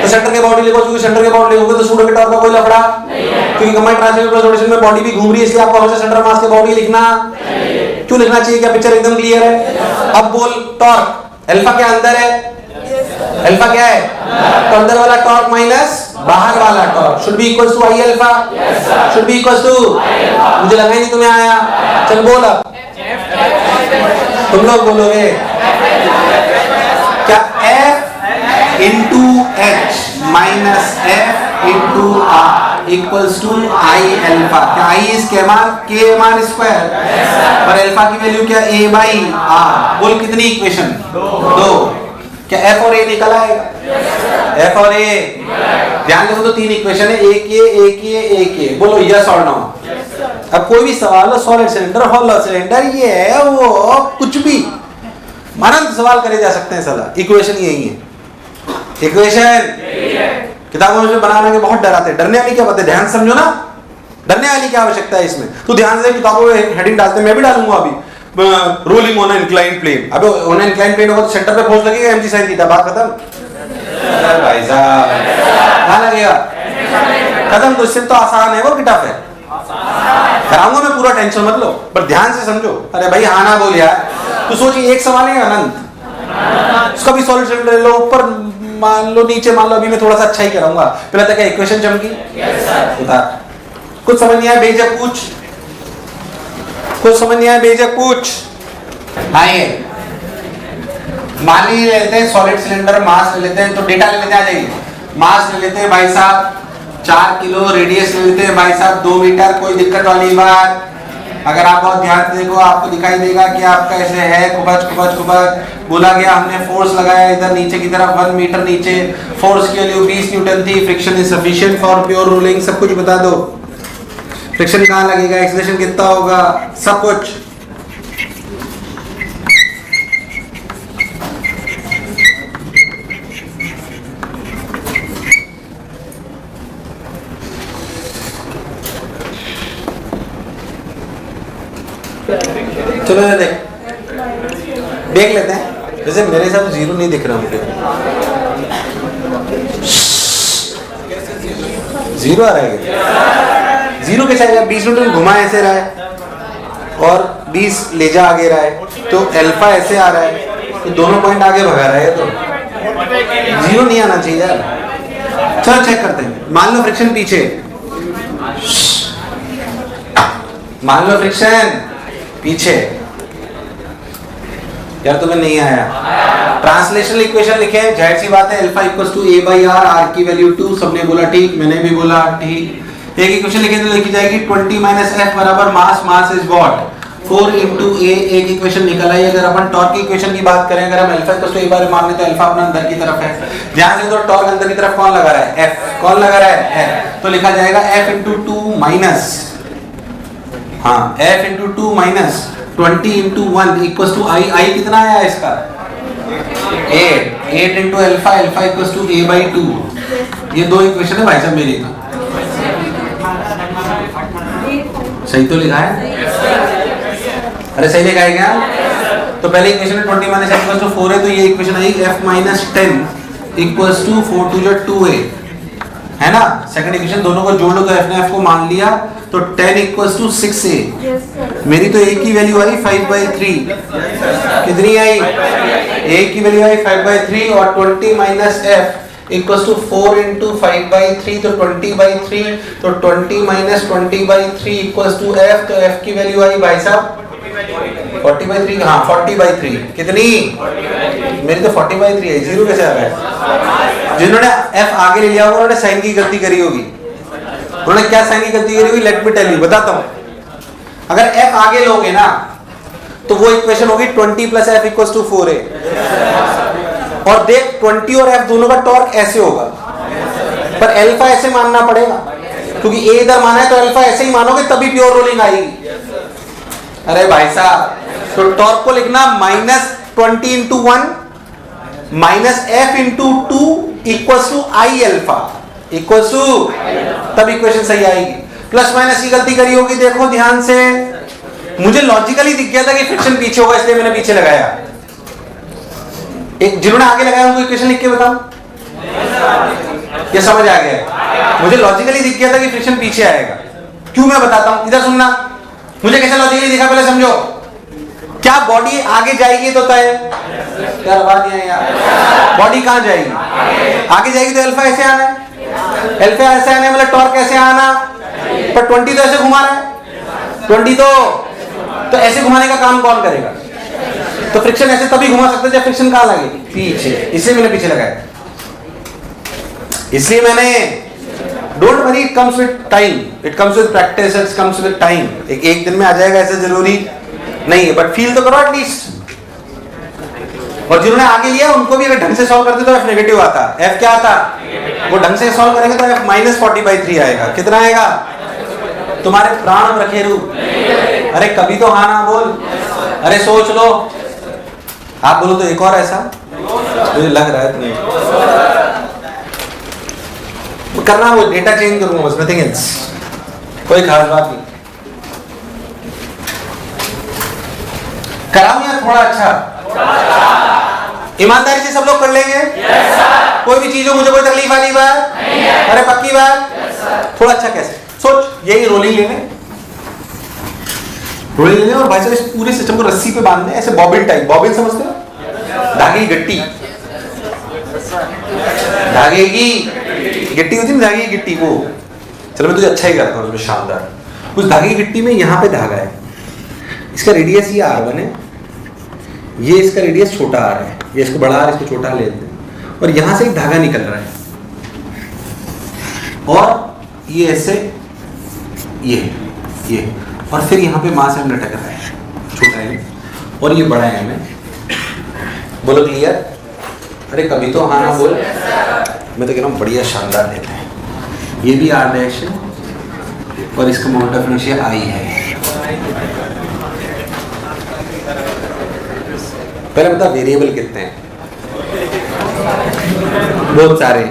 तो सेंटर के अबाउट लिखो, क्योंकि सेंटर के अबाउट लिखोगे तो सूडो के टॉर्क का कोई लफड़ा, क्योंकि कंबाइंड ट्रांसलेशनल रोटेशन में बॉडी भी घूम रही है, इसलिए आपको हमेशा सेंटर मास के अबाउट ही लिखना। क्यों लिखना चाहिए? क्या पिक्चर एकदम क्लियर है? अब बोल टॉर्क, अल्फा क्या अंदर है, अल्फा क्या है, तो अंदर वाला टॉर्क माइनस बाहर वाला torque should be equals to I alpha, should be equals to, मुझे लगा ही नहीं तुम्हें आया, चल बोल अब। तुम लोग बोलोगे क्या F into H minus F into R equals to I alpha. क्या I is K M R square और एल्फा की वैल्यू क्या A बाई आर। बोल कितनी इक्वेशन? दो। क्या F और A निकल आएगा? F और A ध्यान देखो तो तीन इक्वेशन है, एक ये। बोलो यस और नो। अब कोई भी सवाल हो, सॉलिड सिलेंडर हॉलो सिलेंडर ये है वो कुछ भी अनंत सवाल करे जा सकते हैं। साला इक्वेशन यही है। इक्वेशन किताबों में बनाने के बहुत डराते हैं। डरने वाली क्या बात है? ध्यान समझो ना, डरने वाली क्या आवश्यकता है इसमें? तो ध्यान से किताबों में हेडिंग डालते हैं, मैं भी डालूंगा अभी, रोलिंग ऑन इंक्लाइंड प्लेन। अब ऑन इंक्लाइंड प्लेन होगा तो सेंटर पे फोर्स लगेगा mg sin थीटा। बात खत्म भाई साहब। कहाँ लगेगा? खत्म। तो इससे तो आसान है, वो किताब है। कराऊंगा मैं, पूरा टेंशन मत लो, पर ध्यान से समझो। अरे भाई हाँ ना बोल यार। तो सोचिए एक सवाल है अनंत, उसका भी सॉलिड सिलेंडर ले लो, ऊपर मान लो नीचे मान लो। अभी मैं थोड़ा सा अच्छा ही कराऊंगा। पहले तक इक्वेशन चमकी उतार। कुछ समझ नहीं आया बेझक पूछ, कुछ समझ नहीं आया बेझक पूछ। आइए मान ली लेते हैं सॉलिड सिलेंडर, मास ले लेते हैं, तो डेटा ले लेते हैं। आ जाइए, मास ले लेते हैं भाई साहब 4 किलो, रेडियस ले लेते हैं भाई साहब 2 मीटर। कोई दिक्कत वाली बात? अगर आप बहुत ध्यान से देखो आपको दिखाई देगा कि आपका ऐसे है कुबज बोला गया। हमने फोर्स लगाया इधर नीचे की तरफ 1 मीटर नीचे। फोर्स की वैल्यू 20 न्यूटन थी। Friction is sufficient for pure rolling. सब कुछ बता दो। फ्रिक्शन कहाँ लगेगा, एक्सेलरेशन कितना होगा, सब कुछ। चलो देख लेते हैं। जैसे मेरे हिसाब से जीरो नहीं दिख रहा मुझे। जीरो आ रहा है? जीरो कैसे आएगा? 20 न्यूटन घुमा ऐसे रहा है और 20 ले जा आगे रहा है, तो अल्फा ऐसे आ रहा है, तो दोनों पॉइंट आगे भगा रहा है, तो जीरो नहीं आना चाहिए यार। चलो चेक करते हैं। मान लो फ्रिक्शन पीछे, मान लो फ्रिक्शन पीछे। यार तुम्हें नहीं आया? ट्रांसलेशनल इक्वेशन लिखे, जाहिर सी बात है alpha equals to a by R, R की वैल्यू 2। सबने बोला ठीक, मैंने भी बोला ठीक। एक इक्वेशन लिखे तो लिखी जाएगी 20 माइनस f बराबर mass is what 4 into a। एक इक्वेशन निकल आई। अगर अपन टॉर्क की इक्वेशन की बात करें, अगर हम अल्फा इक्वल्स टू a बार मान लें तो अल्फा अपना अंदर की तरफ है। ध्यान से तो टॉर्क अंदर की तरफ कौन लगा रहा है? f। कौन लगा रहा है? f। तो लिखा जाएगा f into 2 माइनस, हाँ f into 2 minus 20 into 1 equals to i। i कितना आया इसका? 8 into alpha, alpha equals to a by 2। ये दो इक्वेशन है भाई साहब मेरी। तो सही तो लिखा है? अरे सही लिखा है क्या? तो पहले इक्वेशन में 20 माइनस f इक्वल्स टू 4 है, तो ये equation I f minus 10 equals to 4 2 जो 2a है ना। सेकंड इक्वेशन दोनों को जोड़ लो तो f ने f को मान लिया, तो 10 इक्वल्स टू 6a। मेरी तो a की वैल्यू आई 5/3। कितनी आई? a की वैल्यू आई 5/3 और 20 minus f equals to 4 into 5/3, तो 20/3। तो 20 माइनस 20/3 इक्वल्स टू f। तो f की वैल्यू आई भाई साहब 40/3। हाँ 40/3। कितनी? मेरी तो 40/3 है। जीरो कैसे आ रहा है? जिन्होंने f आगे ले लिया होगा उन्होंने साइन की गलती करी होगी। उन्होंने क्या साइन की गलती करी होगी? लेट मी टेल यू, बताता हूं। अगर f आगे लोगे ना तो वो इक्वेशन होगी 20 plus f equals to 4a। और देख 20 और f दोनों का टॉर्क ऐसे होगा, पर अल्फा ऐसे मानना पड़ेगा क्योंकि a इधर माना है, तो अल्फा ऐसे ही मानोगे तभी प्योर रोलिंग आएगी। अरे भाई साहब, तो टॉर्क को लिखना minus 20 into 1 minus f into 2 equals to I alpha equals to, तब इक्वेशन सही आएगी। प्लस माइनस की गलती करी होगी, देखो ध्यान से। मुझे लॉजिकली दिख गया था कि फ्रिक्शन पीछे होगा, इसलिए मैंने पीछे लगाया। एक जिन्होंने आगे लगाया उनको इक्वेशन लिख के बताओ, ये समझ आ गया? मुझे लॉजिकली दिख गया था कि फ्रिक्शन पीछे आएगा। क्यों? मैं बताता हूं, इधर सुनना। मुझे कैसे लॉजिकली दिखा पहले समझो। क्या बॉडी आगे जाएगी तो तय? यार आवाज नहीं आई यार। बॉडी कहां जाएगी? आगे जाएगी तो अल्फा ऐसे आना है, अल्फा ऐसे आने मतलब टॉर्क ऐसे आना। पर 20 तो ऐसे घुमा रहा है, 20 तो ऐसे घुमाने का काम कौन करेगा? तो फ्रिक्शन ऐसे तभी घुमा सकते जब फ्रिक्शन कहाँ लगे, पीछे, इसलिए मैंने पीछे लगाया। इसलिए मैंने don't worry, it comes with time, it comes with practice, it comes with time. एक दिन में आ जाएगा ऐसे जरूरी नहीं है, बट फील तो करो एटलीस्ट। और जिन्होंने आगे लिया उनको भी अगर ढंग से सॉल्व करते तो एफ नेगेटिव आता, एफ क्या आता, वो ढंग से सॉल्व करेंगे तो एफ -40/3 आएगा। कितना आएगा? तुम्हारे प्राण रखे रू, अरे कभी तो हाँ ना बोल, अरे सोच लो। आप बोलो तो एक और ऐसा मुझे लग रहा है तुम्हें करना, वो डेटा चेंज करूंगा बस, नथिंग एल्स, कोई खास बात नहीं। कराऊं या थोड़ा अच्छा? ईमानदारी से सब लोग कर लेंगे? कोई भी चीज हो, मुझे कोई तकलीफ वाली बात? अरे पक्की बात? थोड़ा अच्छा कैसे? सोच, यही रोलिंग ले लें, रोलिंग ले लें और भाई साहब इस पूरे सिस्टम को रस्सी पे बांध दें, ऐसे बॉबिन टाइप। बॉबिन समझते हो? धागे की गट्टी, धागे की गिट्टी होती है ना, धागे की गिट्टी वो। चलो मैं तुझे अच्छा ही करता हूँ उसमें शानदार। उस धागे की गिट्टी में यहाँ पे धागा है, इसका रेडियस ये R1 है, ये इसका रेडियस छोटा r है, ये इसको बड़ा r इसको छोटा लेते हैं, और यहाँ से एक धागा निकल रहा है और ये ऐसे ये और फिर यहाँ पे मास m लटक रहा है, छोटा m और ये बड़ा m है। बोलो क्लियर? अरे कभी तो हाँ ना बोल। मैं तो कह रहा हूँ बढ़िया शानदार लेते हैं। ये भी r डैश है और इसका मोमेंट ऑफ इनर्शिया I है। पहले बता वेरिएबल कितने हैं? बहुत सारे।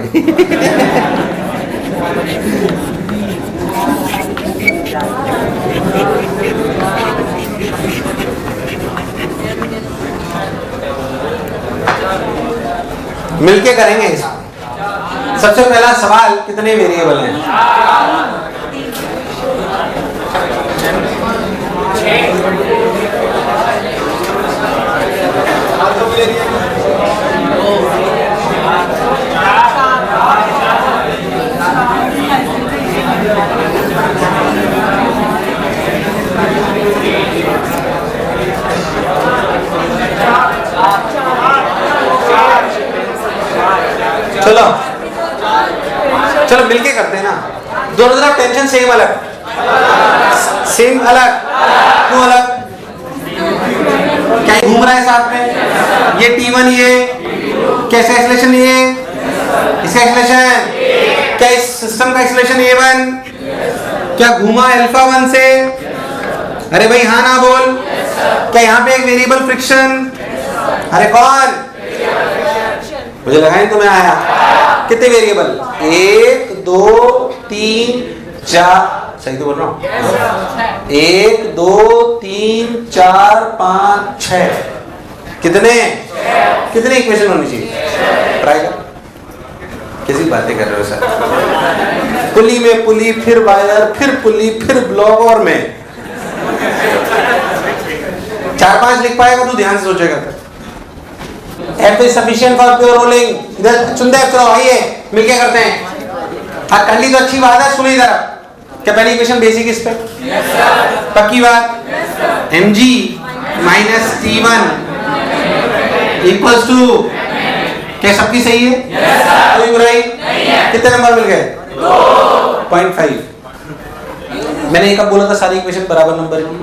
मिलके करेंगे इसको। सबसे पहला सवाल, कितने वेरिएबल हैं? चलो चलो मिलके करते हैं ना, दोनों तरफ टेंशन सेम अलग, सेम अलग, क्यों अलग? क्या घूम रहा है साथ में? ये T1, ये कैसा एक्सेलरेशन, ये इसका एक्सेलरेशन, क्या इस सिस्टम का एक्सेलरेशन A1 क्या घूमा अल्फा 1 से? अरे भाई हाँ ना बोल। क्या यहाँ पे एक वेरिएबल फ्रिक्शन? अरे कौन? मुझे लगा नहीं तुम्हें आया। कितने वेरिएबल? 1 2 3 4, सही तो बोल रहा हूँ? 1 2 3 4 5 6, कितने कितने इक्वेशन होनी चाहिए? ट्राई कर। कैसी बातें कर रहे हो सर? पुली में पुली, फिर वायर, फिर पुली, फिर ब्लॉक और मैं 4-5 लिख पाएगा तो ध्यान से सोचेगा। F is sufficient for pure rolling। इधर चुनते हैं, चलो आइए मिलके करते हैं। हाँ कर ली तो अच्छी बात है। सुनो इधर, क्या पहली इक्वेशन बेसिक इस पे? पक्की बात? mg minus t1 equals to, क्या सबकी सही है? कोई बुराई? कितने नंबर मिल गए? 0.5। मैंने एक अब बोला था सारी इक्वेशन बराबर नंबर की,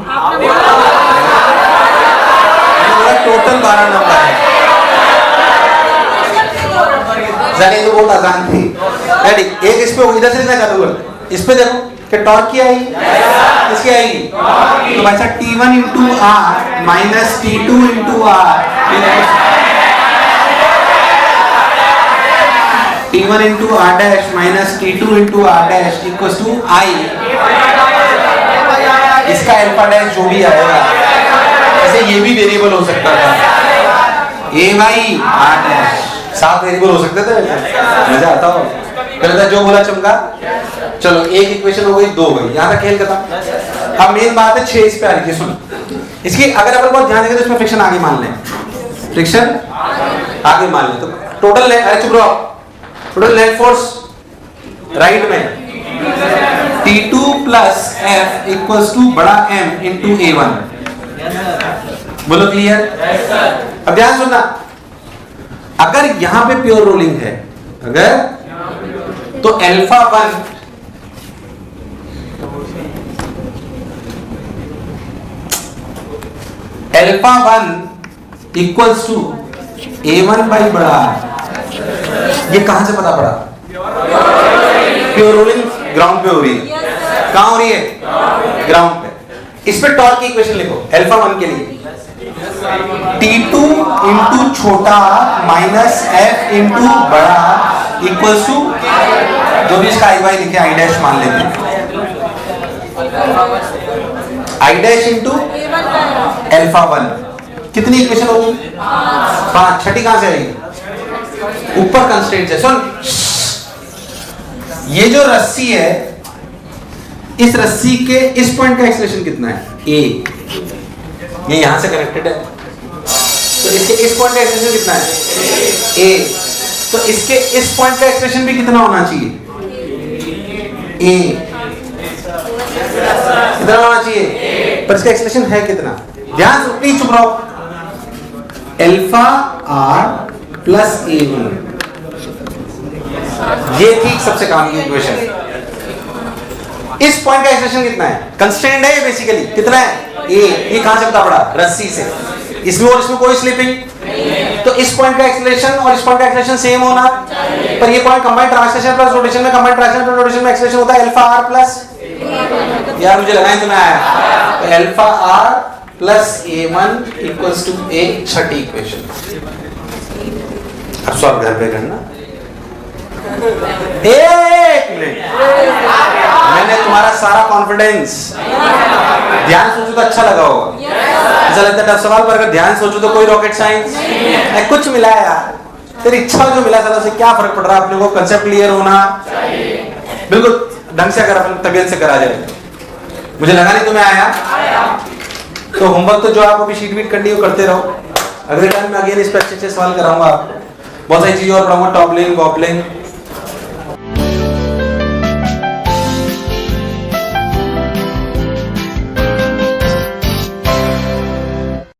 टोटल 12 नंबर है। जाने तो बहुत आसान थी। रेडी? एक इस पे इधर से लिखना चालू कर, इस पे देखो कि टॉर्क की आएगी, किसकी आएगी? तो बच्चा T1 into R minus T2 into R, T1 into R dash minus T2 into R dash equals to I। इसका अल्फा डैश जो भी आएगा, ऐसे ये भी वेरिएबल हो सकता था, A by R dash 7 variable हो सकते थे। मजा आता हो? पहले जो बोला चमका। चलो एक इक्वेशन हो गई, 2 हो गई, यहाँ तक खेल खत्म। अब मेन बात है 6 इस पे आ रही है। सुन, इसकी अगर अपन बहुत ध्यान देंगे तो इसमें फ्रिक्शन आगे मान लें, फ्रिक्शन आगे मान लें तो टोटल, अरे चुप रहो, टोटल नेट फोर्स राइट में T2 plus F equals to बड़ा M into A1। बोलो क्लियर? अब ध्यान सुनना, अगर यहां पे प्योर रोलिंग है, अगर तो alpha 1 equals to A1 by बड़ा, ये कहां से पता पड़ा? प्योर रोलिंग ग्राउंड पे हो रही है। कहां हो रही है? ग्राउंड पे। इस पे टॉर्क की इक्वेशन लिखो अल्फा 1 के लिए, T2 इंटू छोटा माइनस F इंटू बड़ा इक्वल्स टू, जो भी इसका आई वाई लिखे आई डैश मान लेते हैं, आई डैश इंटू अल्फा 1। कितनी इक्वेशन होगी? 5। छठी कहां से आएगी? ऊपर कंस्ट्रेंट है। सुन, ये जो रस्सी है, इस रस्सी के इस पॉइंट का एक्सेलरेशन कितना है? A। ये यहां से कनेक्टेड है, तो इसके इस पॉइंट का एक्सेलरेशन कितना है? A। तो इसके इस पॉइंट का एक्सेलरेशन भी कितना होना चाहिए? A। कितना होना चाहिए? पर इसका एक्सेलरेशन है कितना? ध्यान से, नहीं चुप रहो। अल्फा r प्लस A1, ये थी सबसे काम की इक्वेशन। इस पॉइंट का एक्सप्रेशन कितना है? कंस्ट्रेंट है बेसिकली, कितना है? A। ये कहां से पता पड़ा? रस्सी से। इसमें और इसमें कोई स्लिपिंग, तो इस पॉइंट का एक्सेलरेशन और इस पॉइंट का एक्सेलरेशन सेम होना, पर ये point combined translation plus rotation में, कंबाइंड ट्रांसलेशन प्लस रोटेशन में एक्सेलरेशन होता है अल्फा r प्लस, यार मुझे लगा तुम्हें आया, तो alpha r plus A1 equals to A। छठी इक्वेशन। अब सॉल्व घर पे करना। एक मिनट, मैंने तुम्हारा सारा कॉन्फिडेंस, ध्यान सोचो तो अच्छा लगा होगा। ऐसा लगता है टफ सवाल, पर अगर ध्यान सोचो तो कोई रॉकेट साइंस कुछ मिला है यार। तेरी इच्छा जो मिला था उससे क्या फर्क पड़ रहा है? अपने को कंसेप्ट क्लियर होना बिल्कुल ढंग से, अगर अपने तबीयत से करा जाए। मुझे लगा नहीं तुम्हें आया, तो होमवर्क तो जो आपको भी शीट वीट करनी हो करते रहो। अगले टाइम में अगेन इस पर अच्छे सवाल कराऊंगा आपको, बहुत सारी चीजें और पढ़ाऊंगा, टॉपलिंग, गॉपलिंग,